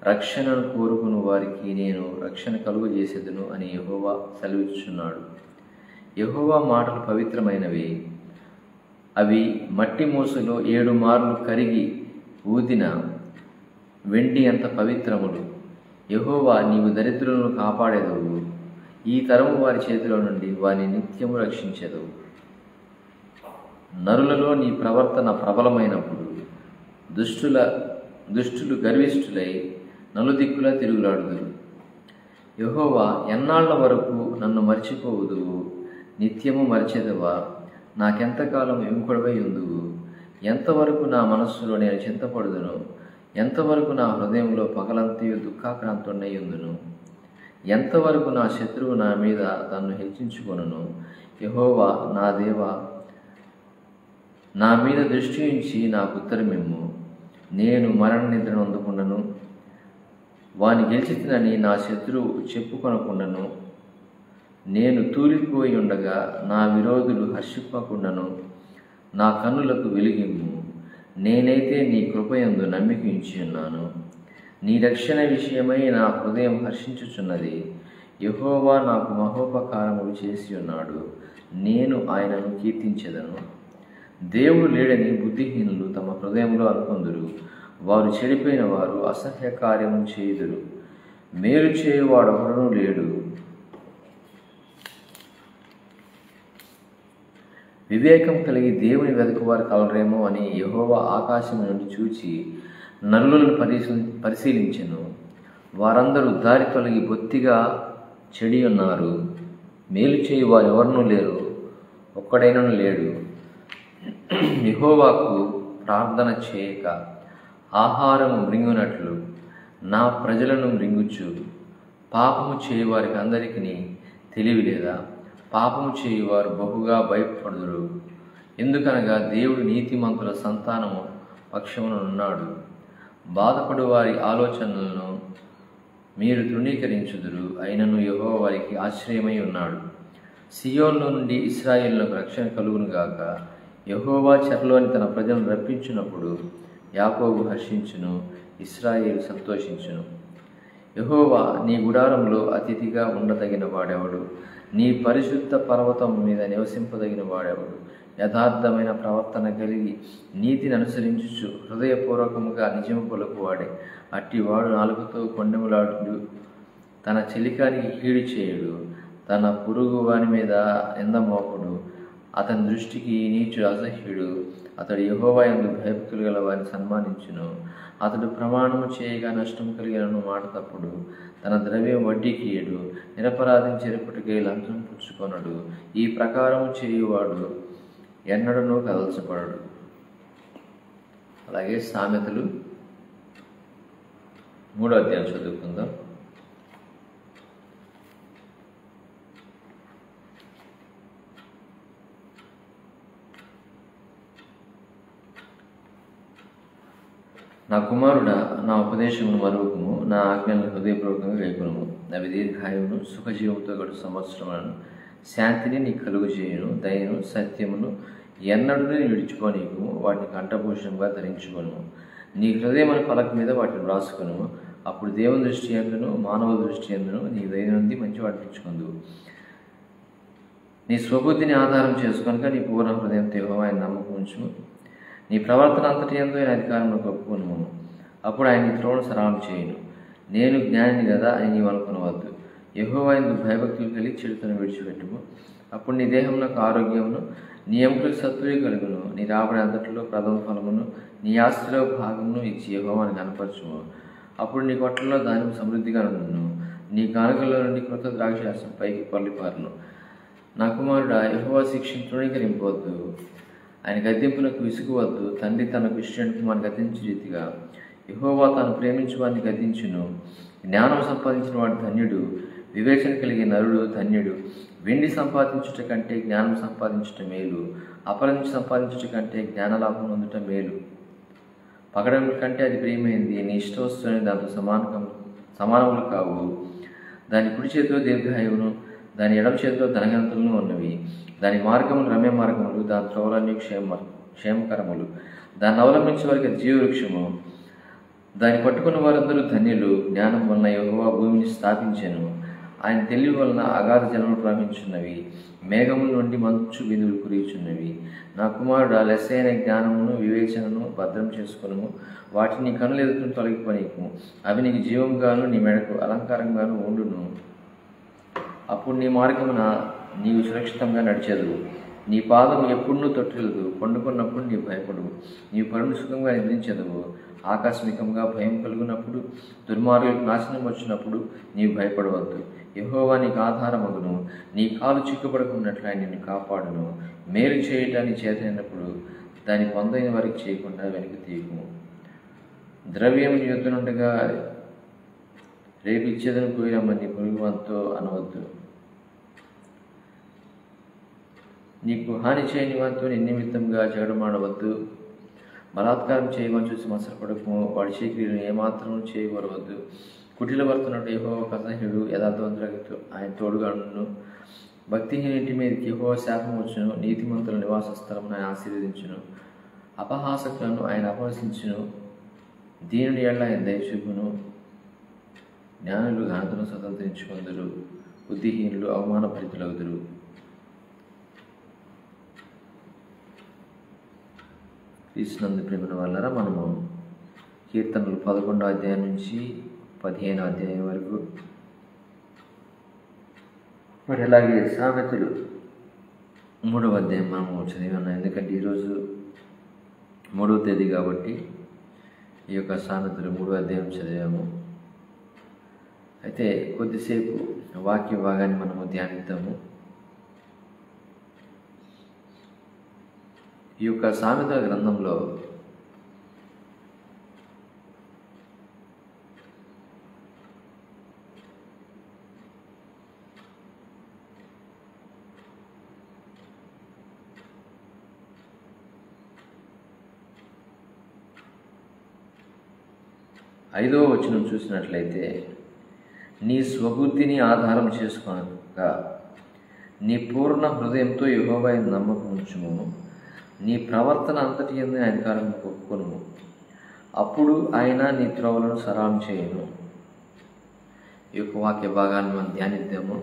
రక్షణను కోరుకుని వారికి నేను రక్షణ కలుగజేసేదను అని యెహోవా సెలవిచ్చుచున్నాడు. యెహోవా మాటలు పవిత్రమైనవి, అవి మట్టి మూసలో 7 మార్లు కరిగి ఊదిన వెండి అంత పవిత్రములు. యెహోవా, నీవు దరిద్రులను కాపాడేదవు, ఈ తరము వారి చేతిలో నుండి వారిని నిత్యము రక్షించెదవు. నరులలో నీ ప్రవర్తన ప్రబలమైనప్పుడు దుష్టులు గర్విష్ఠులై నలుదిక్కులా తిరుగులాడుదురు. యెహోవా, ఎన్నాళ్ల వరకు నన్ను మర్చిపోవుదువు? నిత్యము మరిచెదవా? నాకెంతకాలం ఎముకడవై ఉందువు? ఎంతవరకు నా మనస్సులో నేను చింతపడుదును? ఎంతవరకు నా హృదయంలో పగలంతయు దుఃఖాక్రాంతుడై ఉందును? ఎంతవరకు నా శత్రువు నా మీద తన్ను హెచ్చించుకొనును? యెహోవా నా దేవా, నా మీద దృష్టి ఉంచి నాకు ఉత్తరమిమ్ము. నేను మరణ నిద్రను అందుకుండను, వాని గెలిచితినని నా శత్రువు చెప్పుకొనకుండను. నేను తూలిపోయి ఉండగా నా విరోధులు హర్షింపకుండను. నా కన్నులకు వెలిగిమ్ము. నేనైతే నీ కృపయందు నమ్మిక ఉంచి ఉన్నాను. నీ రక్షణ విషయమై నా హృదయం హర్షించుచున్నది. యెహోవా నాకు మహోపకారములు చేసి ఉన్నాడు, నేను ఆయనను కీర్తించెదను. దేవుడు లేడని బుద్ధిహీనులు తమ హృదయంలో అనుకొందురు. వారు చెడిపోయిన వారు అసహ్య కార్యము చేయుదురు. మేలు చేయువాడొకడునూ లేడు. వివేకం కలిగి దేవుని వెతుకువారు కలరేమో అని యెహోవా ఆకాశము నుండి చూచి నరులను పరిశీలించెను. వారందరూ దారి తొలగి బొత్తిగా చెడి ఉన్నారు. మేలు చేయి వారు ఎవరినూ లేరు, ఒక్కడైనను లేడు. యెహోవాకు ప్రార్థన చేయక ఆహారము మృంగునట్లు నా ప్రజలను మృంగుచు. పాపము చేయువారికి అందరికీ తెలివి లేదా? పాపము చేయువారు బహుగా భయపడుదురు. ఎందుకనగా దేవుడు నీతిమంతుల సంతానము పక్షమున ఉన్నాడు. బాధపడు వారి ఆలోచనలను మీరు తృణీకరించుదురు, అయినను యెహోవా వారికి ఆశ్రయమై ఉన్నాడు. సియోన్లో నుండి ఇశ్రాయేలునకు రక్షణ కలుగును గాక. యెహోవా చెరలోని తన ప్రజలను రప్పించినప్పుడు యాకోబు హర్షించును, ఇశ్రాయేలు సంతోషించును. యెహోవా నీ గుడారంలో అతిథిగా ఉండదగిన వాడెవడు? నీ పరిశుద్ధ పర్వతం మీద నివసింపదగిన వాడెవడు? యథార్థమైన ప్రవర్తన కలిగి నీతిని అనుసరించుచు హృదయపూర్వకముగా నిజము పలుకువాడే. అట్టివాడు నాలుకతో కొండెములాడు, తన చెలికానికి కీడు చేయుడు, తన పొరుగు వాని మీద నిందమోపడు. అతని దృష్టికి నీచుడు అసహ్యుడు. అతడు యెహోవా యందు భయభక్తులు గల వారిని సన్మానించును. అతడు ప్రమాణము చేయగా నష్టము కలిగినను మాట తప్పుడు. తన ద్రవ్యం వడ్డీకి ఇయ్యడు. నిరపరాధిని చెరుపుటకై లంచం పుచ్చుకొనడు. ఈ ప్రకారము చేయువాడు ఎన్నడనూ కదల్చబడడు. అలాగే సామెతలు 3వ అధ్యాయం చదువుకుందాం. నా కుమారుడా, నా ఉపదేశమును మరువకుము, నా ఆజ్ఞలను హృదయపూర్వకంగా గైకొనుము. అవి దీర్ఘాయువును సుఖజీవంతో గడు సంవత్సరములను శాంతిని నీ కలుగు చేయును. దయను సత్యమును ఎన్నడూ నీ విడిచిపోనీకుము. వాటిని కంఠభూషణంగా ధరించుకొనుము. నీ హృదయమును పలక మీద వాటిని వ్రాసుకొనుము. అప్పుడు దేవుని దృష్టి యందును మానవ దృష్టి యందును నీ దైనంది మంచి వాటించుకుందువు. నీ స్వబుద్ధిని ఆధారం చేసుకొనక నీ పూర్ణ హృదయంతో యెహోవా ఆయన నమ్మకం ఉంచుము. నీ ప్రవర్తన అంతటి యందు ఆయన అధికారంలో ఒప్పుకొనుము. అప్పుడు ఆయన నీ త్రోవను సరళం చేయును. నేను జ్ఞానిని కదా అని నీవు అనుకునవద్దు. యెహోవా యందు భయభక్తులు కలిగి చెడుతను విడిచిపెట్టుము. అప్పుడు నీ దేహమునకు ఆరోగ్యమును, నీ ఎముకలకు సత్తువే కలుగును. నీ రాబడి అంతటిలో ప్రథమ ఫలమును, నీ ఆస్తిలో భాగమును ఇచ్చి యెహోవాను కనపరచుము. అప్పుడు నీ కొట్లలో ధాన్యం సమృద్ధిగా నుండును. నీ కానుకలో నుండి కృత ద్రాక్షారసం పైకి పొర్లిపారును. నా కుమారుడా, యెహోవా శిక్షను తృణీకరింపవద్దు, ఆయన గద్దింపునకు విసుగువద్దు. తండ్రి తనకు ఇష్టమైన కుమారుని గద్దించు రీతిగా యెహోవా తాను ప్రేమించు వారిని గద్దించును. జ్ఞానం సంపాదించిన వాడు ధన్యుడు, వివేచన కలిగే నరుడు ధన్యుడు. వెండి సంపాదించుట కంటే జ్ఞానం సంపాదించుట మేలు, అపరించి సంపాదించుట కంటే జ్ఞానలాభం పొందుట మేలు. పగడముల కంటే అది ప్రియమైంది, నీ ఇష్టవస్తువుని దాంతో సమానములు కావు. దాని కుడి చేతిలో దీర్ఘాయువును, దాని ఎడమ చేతిలో ధనగంతులను ఉన్నవి. దాని మార్గములు రమ్య మార్గములు, దాని త్రోవలన్నీ క్షేమకరములు. దాన్ని అవలంబించే వారికి అది జీవవృక్షము. దాన్ని పట్టుకున్న వారందరూ ధన్యులు. జ్ఞానం వలన యెహోవా భూమిని స్థాపించెను. ఆయన తెలివి వలన అగాధ జలములు ప్రవహించున్నవి. మేఘముల నుండి మంచు బిందువులు కురియుచున్నవి. నా కుమారుడు లెస్సైన జ్ఞానమును వివేచనను భద్రం చేసుకును. వాటిని నీ కనులు ఎదుగుతున్న తొలగిపోనీకు. అవి నీకు జీవంగాను నీ మెడకు అలంకారంగాను ఉండును. అప్పుడు నీ మార్గమున నీవు సురక్షితంగా నడిచెదవు. నీ పాదము ఎప్పుడూ తొట్టిల్లదు. పండుకున్నప్పుడు నీవు భయపడవు. నీవు పరుని సుఖంగా నిద్రించెదవు. ఆకస్మికంగా భయం కలుగునప్పుడు, దుర్మార్గులకు నాశనం వచ్చినప్పుడు నీవు భయపడవద్దు. యెహోవా నీకు ఆధారమగును. నీ కాలు చిక్కుపడకున్నట్లు ఆయన నిన్ను కాపాడును. మేలు చేయటానికి చేతనైనప్పుడు దాన్ని పొందైన వారికి చేయకుండా వెనక్కి తీయకుము. ద్రవ్యం నీ యొద్దనుండగా రేపు ఇచ్చేదని పోయిరమ్మని నీ పొరుగువానితో అనవద్దు. నీకు హాని చేయని వారితో నీ నిమిత్తంగా జగడమాడవద్దు. బలాత్కారం చేయమని చూసి మత్సరపడకము. వాడి చీకరిని ఏమాత్రం చేయకూరవద్దు. కుటిల వర్తనుడు యెహోవా అసహ్యుడు, యథార్థవంతులకు ఆయన తోడుగా ఉండును. భక్తిహీన ఇంటి మీదకి యెహోవా శాపం వచ్చును. నీతిమంతుల నివాస స్థలమును ఆయన ఆశీర్వదించును. అపహాసకులను ఆయన అపహసించును. దీనుని ఎడల ఆయన దయ చూపును. జ్ఞానులు ఘనతను స్వతంత్రించుకొందురు, బుద్ధిహీనులు అవమానభరితులగుదురు. క్రీస్తునందు ప్రేమ వల్లరా మనము కీర్తనలు 11వ అధ్యాయం నుంచి 15వ అధ్యాయం వరకు, మరి అలాగే సామెతలు 3వ అధ్యాయం మనము చదివి ఉన్నాం. ఎందుకంటే ఈరోజు 3వ తేదీ కాబట్టి ఈ యొక్క సామెతలు 3వ అధ్యాయం చదివాము. అయితే కొద్దిసేపు వాక్య భాగాన్ని మనము ధ్యానిద్దాము. ఈ యొక్క సామెతల గ్రంథంలో 5వ వచనం చూసినట్లయితే, నీ స్వబుద్ధిని ఆధారం చేసుకొనక నీ పూర్ణ హృదయంతో యెహోవా యందు నమ్మకం ఉంచుము, నీ ప్రవర్తన అంతటి యందు ఆయన అధికారం ఒప్పుకొనుము, అప్పుడు ఆయన నీ త్రోవలను సరళం చేయను. ఈ యొక్క వాక్య భాగాన్ని మనం ధ్యానిద్దాము.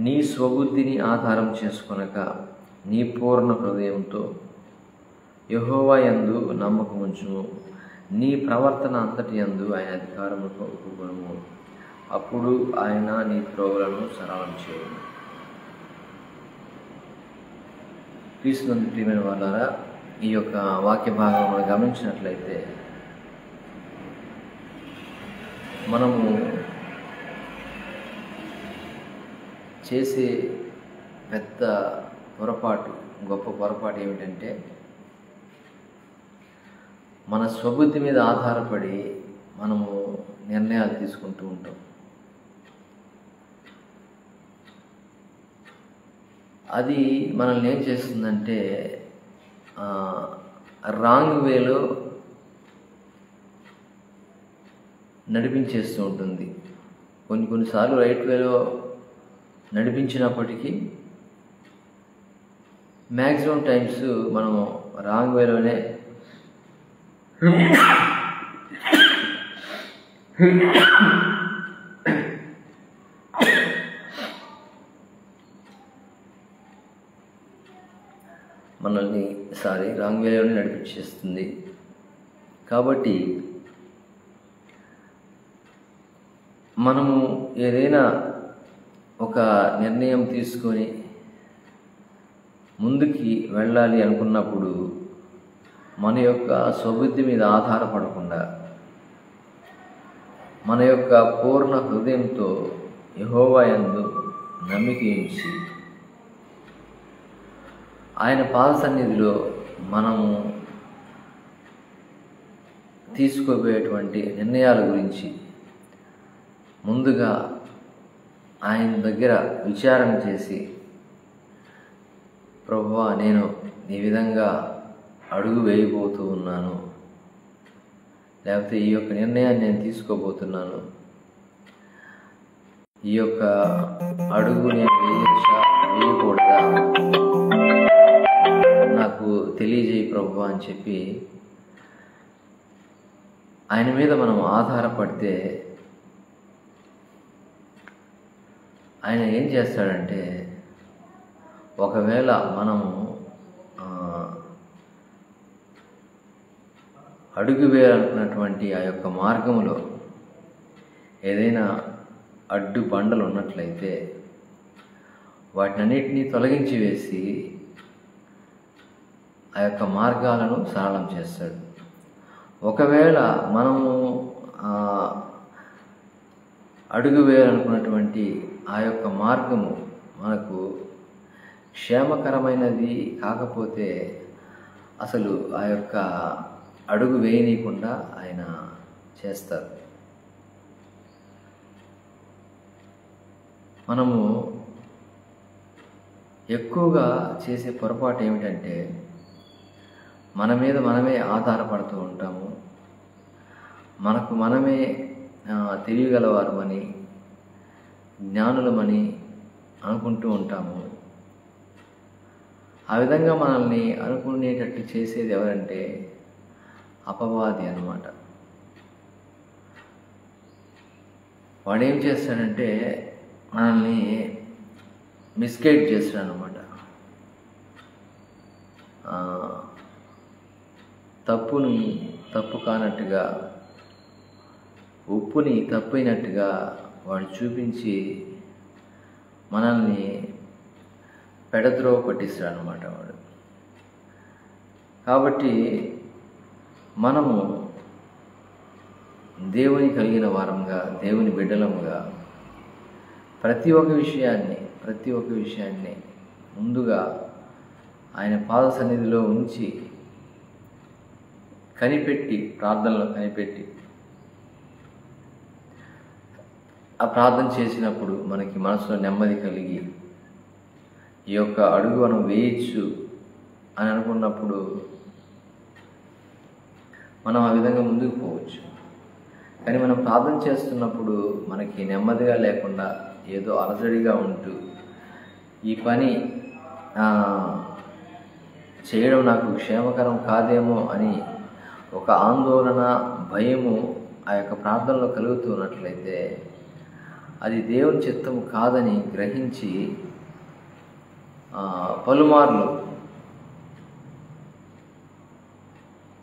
నీ స్వబుద్ధిని ఆధారం చేసుకొనక నీ పూర్ణ హృదయంతో యెహోవా యందు నమ్మకం ఉంచుము, నీ ప్రవర్తన అంతటి యందు ఆయన అధికారములకు ఒప్పుకొనుము, అప్పుడు ఆయన నీ త్రోవలను సరళం చేయను. క్రీస్తునందు ప్రియమైన వాళ్ళారా, ఈ యొక్క వాక్య భాగం మనం గమనించినట్లయితే మనము చేసే పెద్ద పొరపాటు, గొప్ప పొరపాటు ఏమిటంటే, మన స్వబుద్ధి మీద ఆధారపడి మనము నిర్ణయాలు తీసుకుంటూ ఉంటాం. అది మనల్ని ఏం చేస్తుందంటే రాంగ్ వేలో నడిపించేస్తూ ఉంటుంది. కొన్నిసార్లు రైట్ వేలో నడిపించినప్పటికీ మ్యాక్సిమం టైమ్స్ మనం రాంగ్ వేలోనే మనల్ని రాంగ్ వేలోనే నడిపించేస్తుంది. కాబట్టి మనము ఏదైనా ఒక నిర్ణయం తీసుకొని ముందుకి వెళ్ళాలి అనుకున్నప్పుడు మన యొక్క స్వబుద్ధి మీద ఆధారపడకుండా మన యొక్క పూర్ణ హృదయంతో యెహోవా యందు నమ్మిక ఉంచి ఆయన పాద సన్నిధిలో మనము తీసుకోబోయేటువంటి నిర్ణయాల గురించి ముందుగా ఆయన దగ్గర విచారణ చేసి, ప్రభువా, నేను ఈ విధంగా అడుగు వేయబోతూ ఉన్నాను, లేకపోతే ఈ యొక్క నిర్ణయాన్ని నేను తీసుకోబోతున్నాను, ఈ యొక్క అడుగు నేను వేయకూడదా, నాకు తెలియజేయి ప్రభువా అని చెప్పి ఆయన మీద మనం ఆధారపడితే ఆయన ఏం చేస్తాడంటే, ఒకవేళ మనము అడుగు వేయాలనుకున్నటువంటి ఆ యొక్క మార్గంలో ఏదైనా అడ్డు బండలు ఉన్నట్లయితే వాటినన్నిటినీ తొలగించి వేసి ఆ యొక్క మార్గాలను సరళం చేస్తాడు. ఒకవేళ మనము అడుగు వేయాలనుకున్నటువంటి ఆ యొక్క మార్గము మనకు క్షేమకరమైనది కాకపోతే అసలు ఆ యొక్క అడుగు వేయనీయకుండా ఆయన చేస్తారు. మనము ఎక్కువగా చేసే పొరపాటు ఏమిటంటే, మన మీద మనమే ఆధారపడుతూ ఉంటాము. మనకు మనమే తెలియగలవారమని, జ్ఞానులమని అనుకుంటూ ఉంటాము. ఆ విధంగా మనల్ని అనుకునేటట్టు చేసేది ఎవరంటే అపవాది అన్నమాట. వాడు ఏం చేస్తాడంటే మనల్ని మిస్గైడ్ చేస్తాడు అన్నమాట. తప్పుని తప్పు కానట్టుగా, ఉప్పుని తప్పైనట్టుగా వాడు చూపించి మనల్ని పెడద్రోవ పట్టిస్తాడు అన్నమాట వాడు. కాబట్టి మనము దేవుని కలిగిన వారంగా, దేవుని బిడ్డలముగా ప్రతి ఒక్క విషయాన్ని ముందుగా ఆయన పాద సన్నిధిలో ఉంచి ప్రార్థనలో కనిపెట్టి ఆ ప్రార్థన చేసినప్పుడు మనకి మనసులో నెమ్మది కలిగి ఈ యొక్క అడుగు మనం వేయచ్చు అని అనుకున్నప్పుడు మనం ఆ విధంగా ముందుకు పోవచ్చు. కానీ మనం ప్రార్థన చేస్తున్నప్పుడు మనకి నెమ్మదిగా లేకుండా ఏదో అలజడిగా ఉంటూ ఈ పని చేయడం నాకు క్షేమకరం కాదేమో అని ఒక ఆందోళన, భయము ఆ యొక్క ప్రార్థనలో కలుగుతున్నట్లయితే అది దేవుని చిత్తము కాదని గ్రహించి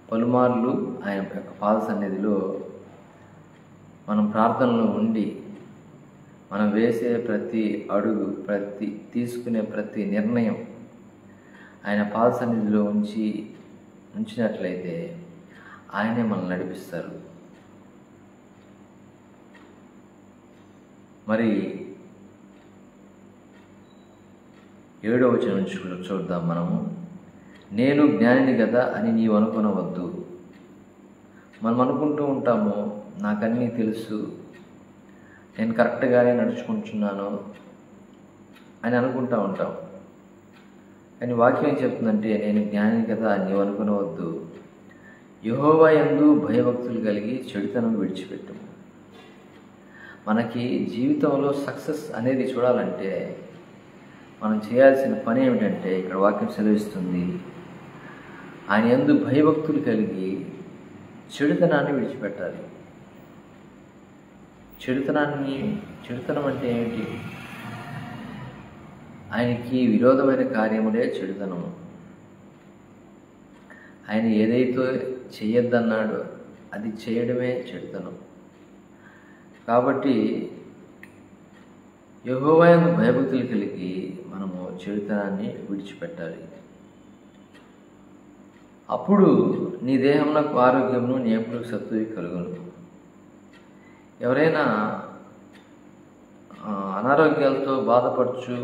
పలుమార్లు ఆయన యొక్క పాద సన్నిధిలో మనం ప్రార్థనలో ఉండి మనం వేసే ప్రతి అడుగు, తీసుకునే ప్రతి నిర్ణయం ఆయన పాద సన్నిధిలో ఉంచినట్లయితే ఆయనే మనల్ని నడిపిస్తారు. మరి 7వ వచనం నుంచి చూద్దాం మనము. నేను జ్ఞానిని కదా అని నీవు అనుకునవద్దు. మనం అనుకుంటూ ఉంటాము, నాకన్నీ తెలుసు, నేను కరెక్ట్గానే నడుచుకుంటున్నాను అని అనుకుంటూ ఉంటాం. కానీ వాక్యం ఏం చెప్తుందంటే, నేను జ్ఞానిని కదా అని నీవు అనుకునవద్దు, యెహోవా యందు భయభక్తులు కలిగి చెడుతనం విడిచిపెట్టు. మనకి జీవితంలో సక్సెస్ అనేది చూడాలంటే మనం చేయాల్సిన పని ఏమిటంటే, ఇక్కడ వాక్యం సెలవిస్తుంది, ఆయన యందు భయభక్తులు కలిగి చెడుతనాన్ని విడిచిపెట్టాలి. చెడుతనం అంటే ఏమిటి? ఆయనకి విరోధమైన కార్యములే చెడుతనము. ఆయన ఏదైతే చేయొద్దన్నాడో అది చేయడమే చెడుతనం. కాబట్టి యెహోవా యందు భయభక్తులు కలిగి మనము చెడుతనాన్ని విడిచిపెట్టాలి. అప్పుడు నీ దేహమునకు ఆరోగ్యమును, నీ ఎముకలకు సత్తువి కలుగును. ఎవరైనా అనారోగ్యాలతో బాధపడుచు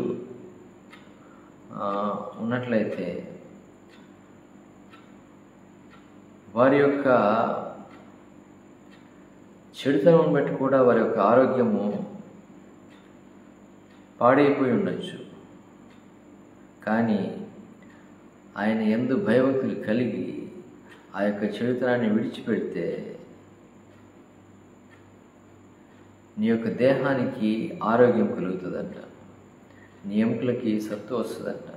ఉన్నట్లయితే వారి యొక్క చెడుతనం బట్టి కూడా వారి యొక్క ఆరోగ్యము పాడైపోయి ఉండొచ్చు. కానీ ఆయన యందు భయభక్తులు కలిగి ఆ యొక్క చెడుతనాన్ని విడిచిపెడితే నీ యొక్క దేహానికి ఆరోగ్యం కలుగుతుందంట, నీ ఎముకలకి సత్తు వస్తుందంట.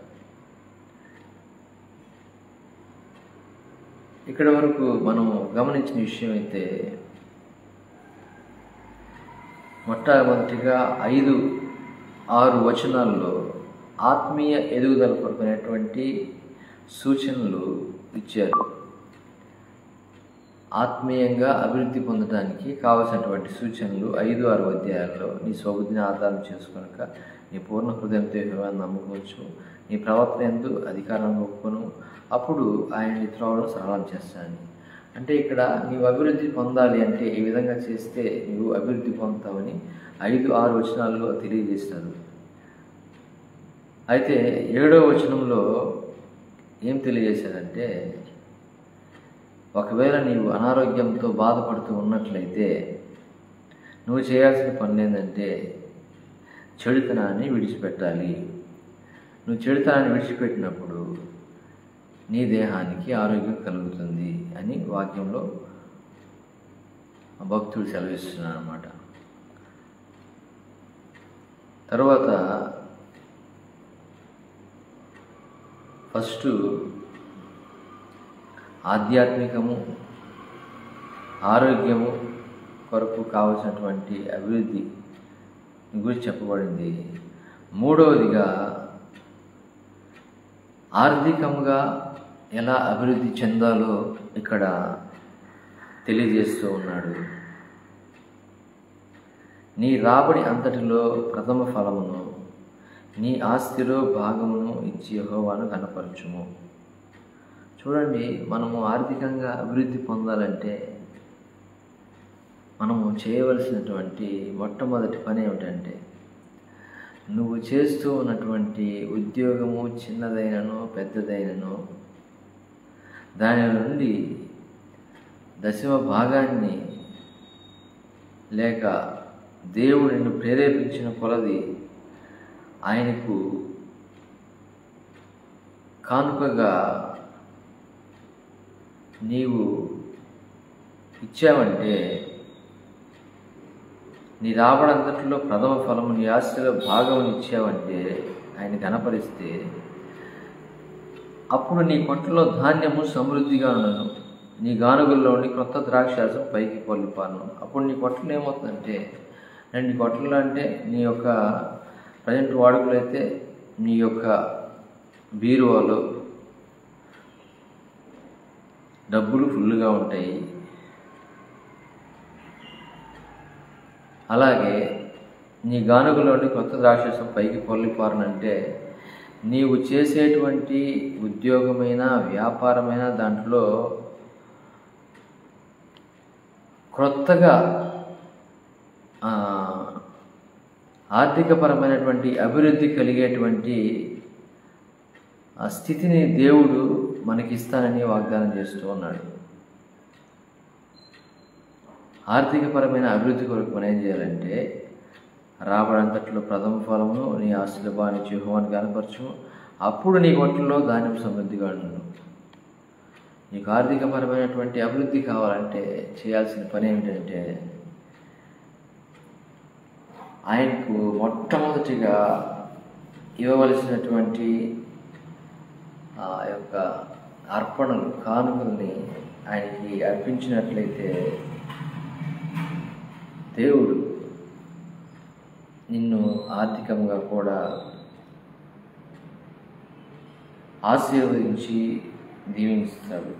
ఇక్కడ వరకు మనం గమనించిన విషయం అయితే, మొట్టమొదటిగా 5-6 వచనాల్లో ఆత్మీయ ఎదుగుదల కొరకునేటువంటి సూచనలు ఇచ్చారు. ఆత్మీయంగా అభివృద్ధి పొందడానికి కావలసినటువంటి సూచనలు 5-6 అధ్యాయాల్లో, నీ స్వబుద్ధిని ఆధారం చేసుకొనక నీ పూర్ణ హృదయంతో యెహోవాను నమ్ముకోవచ్చు, నీ ప్రవర్తన యందు అధికారాన్ని ఒప్పుకొను, అప్పుడు ఆయన నీ త్రోవలను సరళం చేస్తానని. అంటే ఇక్కడ నీవు అభివృద్ధి పొందాలి అంటే ఈ విధంగా చేస్తే నీవు అభివృద్ధి పొందుతావని 5-6 వచనాల్లో తెలియజేస్తారు. అయితే 7వ వచనంలో ఏం తెలియజేశారంటే, ఒకవేళ నీవు అనారోగ్యంతో బాధపడుతూ ఉన్నట్లయితే నువ్వు చేయాల్సిన పని ఏంటంటే చెడుతనాన్ని విడిచిపెట్టాలి. నువ్వు చెడుతనాన్ని విడిచిపెట్టినప్పుడు నీ దేహానికి ఆరోగ్యం కలుగుతుంది అని వాక్యంలో భక్తుడు సెలవిస్తున్నాడు అన్నమాట. తర్వాత ఫస్ట్ ఆధ్యాత్మికము, ఆరోగ్యము కొరకు కావలసినటువంటి అభివృద్ధి గురించి చెప్పబడింది. 3వదిగా ఆర్థికంగా ఎలా అభివృద్ధి చెందాలో ఇక్కడ తెలియజేస్తూ ఉన్నాడు. నీ రాబడి అంతటిలో ప్రథమ ఫలమును, నీ ఆస్తిలో భాగమును ఇచ్చి యెహోవాను కనపరచుము. చూడండి, మనము ఆర్థికంగా అభివృద్ధి పొందాలంటే మనము చేయవలసినటువంటి మొట్టమొదటి పని ఏమిటంటే, నువ్వు చేస్తూ ఉన్నటువంటి ఉద్యోగము చిన్నదైనను పెద్దదైనను దాని నుండి 10వ భాగాన్ని లేక దేవుడు నిన్ను ప్రేరేపించిన కొలది ఆయనకు కానుకగా నీవు ఇచ్చావంటే, నీ రాబడంతట్లో ప్రథమ ఫలము, నీ ఆస్తిలో భాగం ఇచ్చావంటే, ఆయన కనపరిస్తే, అప్పుడు నీ కొట్టలో ధాన్యము సమృద్ధిగా ఉండను, నీ గానుగుల్లో ఉండి క్రొత్త ద్రాక్షారసం పైకి పొల్లిపాను. అప్పుడు నీ కొట్టలు ఏమవుతుందంటే, నీ కొట్టలు అంటే నీ యొక్క ప్రజెంట్ వాడుకలు అయితే నీ యొక్క బీరువాలో డబ్బులు ఫుల్గా ఉంటాయి. అలాగే నీ గానుగులోని కొత్త ద్రాక్షరసం పైకి పొల్లిపారనంటే, నీవు చేసేటువంటి ఉద్యోగమైన వ్యాపారమైన దాంట్లో క్రొత్తగా ఆర్థికపరమైనటువంటి అభివృద్ధి కలిగేటువంటి ఆ స్థితిని దేవుడు మనకిస్తానని వాగ్దానం చేస్తూ ఉన్నాడు. ఆర్థికపరమైన అభివృద్ధి కొరకు మనం ఏం చేయాలంటే, రాబడంతట్లో ప్రథమ ఫలమును నీ ఆస్తుల బాని చిహ్వాన్ని కనపరచు, అప్పుడు నీ కొట్టలో ధాన్యం సమృద్ధిగా ఉండును. నీకు ఆర్థికపరమైనటువంటి అభివృద్ధి కావాలంటే చేయాల్సిన పని ఏమిటంటే, ఆయనకు మొట్టమొదటిగా ఇవ్వవలసినటువంటి ఆ యొక్క అర్పణలు, కానుకల్ని ఆయనకి అర్పించినట్లయితే దేవుడు నిన్ను ఆర్థికంగా కూడా ఆశీర్వదించి దీవిస్తాడు.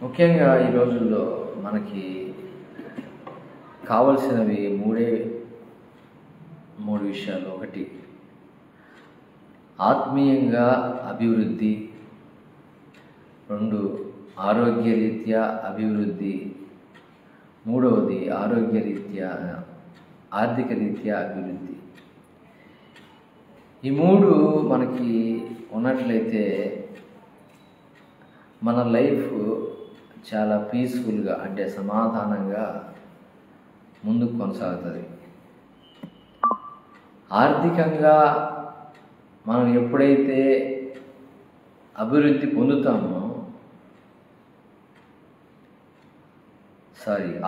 ముఖ్యంగా ఈ రోజుల్లో మనకి కావలసినవి మూడు విషయాలు. ఒకటి, ఆత్మీయంగా అభివృద్ధి. 2, ఆరోగ్యరీత్యా అభివృద్ధి. 3వది, ఆర్థిక రీత్యా అభివృద్ధి. ఈ 3 మనకి ఉన్నట్లయితే మన లైఫ్ చాలా పీస్ఫుల్గా, అంటే సమాధానంగా ముందుకు కొనసాగుతుంది. ఆర్థికంగా మనం ఎప్పుడైతే అభివృద్ధి పొందుతామో,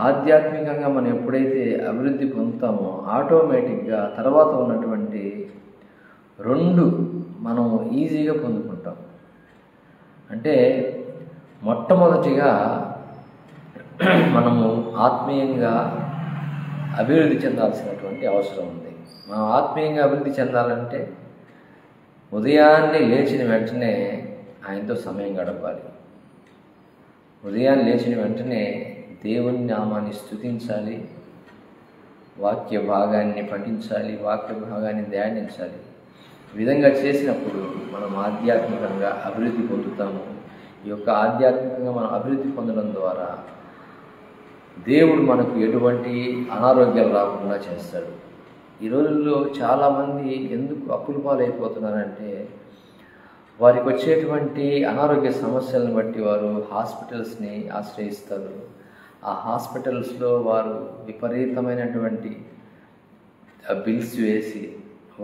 ఆధ్యాత్మికంగా మనం ఎప్పుడైతే అభివృద్ధి పొందుతామో, ఆటోమేటిక్గా తర్వాత ఉన్నటువంటి 2 మనం ఈజీగా పొందుకుంటాం. అంటే మొట్టమొదటిగా మనము ఆత్మీయంగా అభివృద్ధి చెందాల్సినటువంటి అవసరం ఉంది. మనం ఆత్మీయంగా అభివృద్ధి చెందాలంటే ఉదయాన్నే లేచిన వెంటనే ఆయనతో సమయం గడపాలి. ఉదయాన్నే లేచిన వెంటనే దేవుని నామాన్ని స్తుతించాలి, వాక్య భాగాన్ని పఠించాలి, వాక్య భాగాన్ని ధ్యానించాలి. ఈ విధంగా చేసినప్పుడు మనం ఆధ్యాత్మికంగా అభివృద్ధి పొందుతాము. ఈ యొక్క ఆధ్యాత్మికంగా మనం అభివృద్ధి పొందడం ద్వారా దేవుడు మనకు ఎటువంటి అనారోగ్యాలు రాకుండా చేస్తాడు. ఈ రోజుల్లో చాలామంది ఎందుకు అప్పుల పాలైపోతున్నారంటే, వారికి వచ్చేటువంటి అనారోగ్య సమస్యలను బట్టి వారు హాస్పిటల్స్ని ఆశ్రయిస్తారు. ఆ హాస్పిటల్స్లో వారు విపరీతమైనటువంటి బిల్స్ వేసి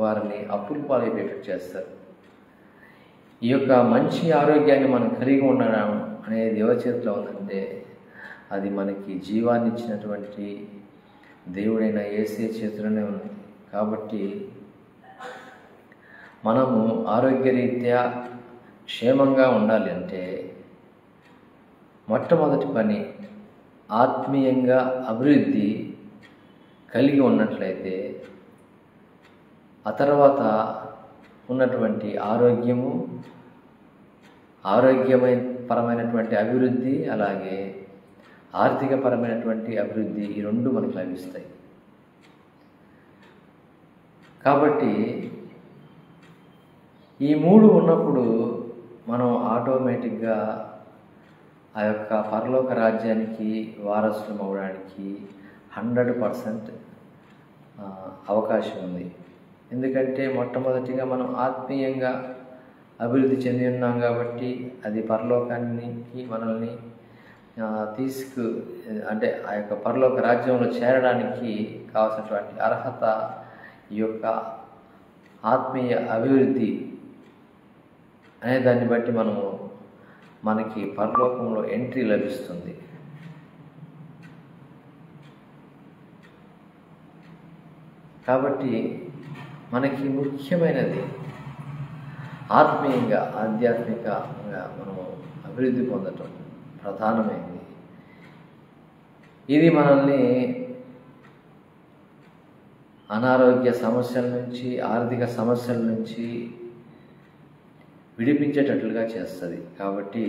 వారిని అప్పుల పాలైపోయేటట్టు చేస్తారు. ఈ యొక్క మంచి ఆరోగ్యాన్ని మనం కలిగి ఉండడం అనేది ఎవరి చేతిలో ఉందంటే, అది మనకి జీవాన్ని ఇచ్చినటువంటి దేవుడైన యేసయ్య చేతిలోనే ఉంది. కాబట్టి మనము ఆరోగ్యరీత్యా క్షేమంగా ఉండాలి అంటే మొట్టమొదటి పని ఆత్మీయంగా అభివృద్ధి కలిగి ఉన్నట్లయితే, ఆ తర్వాత ఉన్నటువంటి ఆరోగ్యపరమైనటువంటి అభివృద్ధి, అలాగే ఆర్థికపరమైనటువంటి అభివృద్ధి, ఈ 2 మనకు లభిస్తాయి. కాబట్టి ఈ 3 ఉన్నప్పుడు మనం ఆటోమేటిక్గా ఆ యొక్క పరలోక రాజ్యానికి వారసులం అవడానికి 100% అవకాశం ఉంది. ఎందుకంటే మొట్టమొదటిగా మనం ఆత్మీయంగా అభివృద్ధి చెంది ఉన్నాం కాబట్టి అది పరలోకానికి మనల్ని అంటే ఆ యొక్క పరలోక రాజ్యంలో చేరడానికి కావాల్సినటువంటి అర్హత ఈ యొక్క ఆత్మీయ అభివృద్ధి అనే దాన్ని బట్టి మనము మనకి పరలోకంలో ఎంట్రీ లభిస్తుంది. కాబట్టి మనకి ముఖ్యమైనది ఆత్మీయంగా, ఆధ్యాత్మికంగా మనం అభివృద్ధి పొందటం ప్రధానమైనది. ఇది మనల్ని అనారోగ్య సమస్యల నుంచి, ఆర్థిక సమస్యల నుంచి విడిపించేటట్లుగా చేస్తుంది. కాబట్టి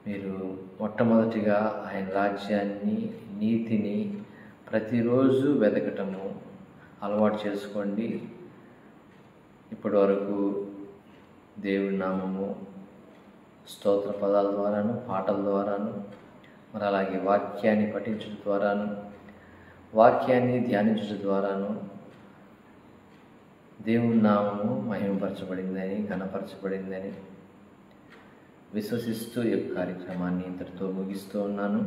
మీరు మొట్టమొదటిగా ఆయన రాజ్యాన్ని, నీతిని ప్రతిరోజు వెతకటము అలవాటు చేసుకోండి. ఇప్పటి వరకు దేవుడి నామము స్తోత్ర పదాల ద్వారాను, పాటల ద్వారాను, మరి అలాగే వాక్యాన్ని పఠించడం ద్వారాను, వాక్యాన్ని ధ్యానించడం ద్వారాను దేవుని నామము మహిమపరచబడిందని, ఘనపరచబడిందని విశ్వసిస్తూ ఈ కార్యక్రమాన్ని ఇంతటితో ముగిస్తూ ఉన్నాను.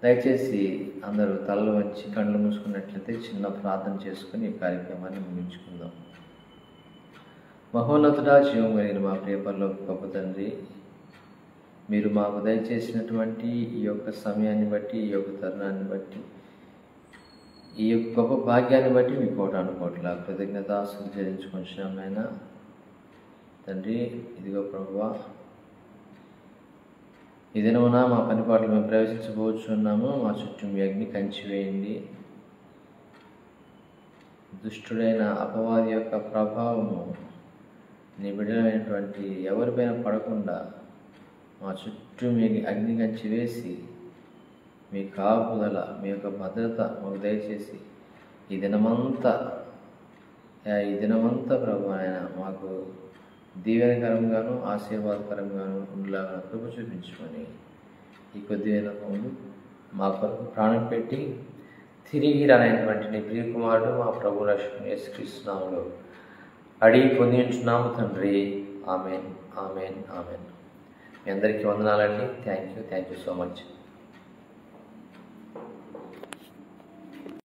దయచేసి అందరూ తలలు వంచి కళ్ళు మూసుకున్నట్లయితే చిన్న ప్రార్థన చేసుకుని ఈ కార్యక్రమాన్ని ముగించుకుందాం. మహోన్నతుడా, జీవం కలిగిన మా ప్రియ పరలోక గొప్ప తండ్రి, మీరు మాకు దయచేసినటువంటి ఈ యొక్క సమయాన్ని బట్టి, ఈ యొక్క తరుణాన్ని బట్టి, ఈ యొక్క గొప్ప భాగ్యాన్ని బట్టి మీ కోటాను కోట్ల కృతజ్ఞతాస్తుతులు చెల్లించుకుంటున్నాం నాయన తండ్రి. ఇదిగో ప్రభువా, ఈ దినమున మా పనిపాట్లు మేము ప్రవేశించబోచున్నాము. మా చుట్టూ మీ అగ్ని కంచి వేయండి. దుష్టుడైన అపవాది యొక్క ప్రభావము నీ బిడ్డలైనటువంటి ఎవరిపైన పడకుండా మా చుట్టూ మీ అగ్ని కంచి వేసి మీ కాపుదల, మీ యొక్క భద్రత మాకు దయచేసి ఈ దినమంతా ప్రభు ఆయన మాకు దీవెనకరంగాను, ఆశీర్వాదకరంగాను ఉండేలాగా కృప చూపించుకొని ఈ కొద్ది దినములు మా కొరకు ప్రాణం పెట్టి తిరిగి రానైనటువంటి నీ ప్రియకుమారుడు మా ప్రభు రక్షకుడు యేసుక్రీస్తు నామములో అడిగి పొందించున్నాము తండ్రి. Amen, amen, amen. మీ అందరికీ వందనాలండి. Thank you so much.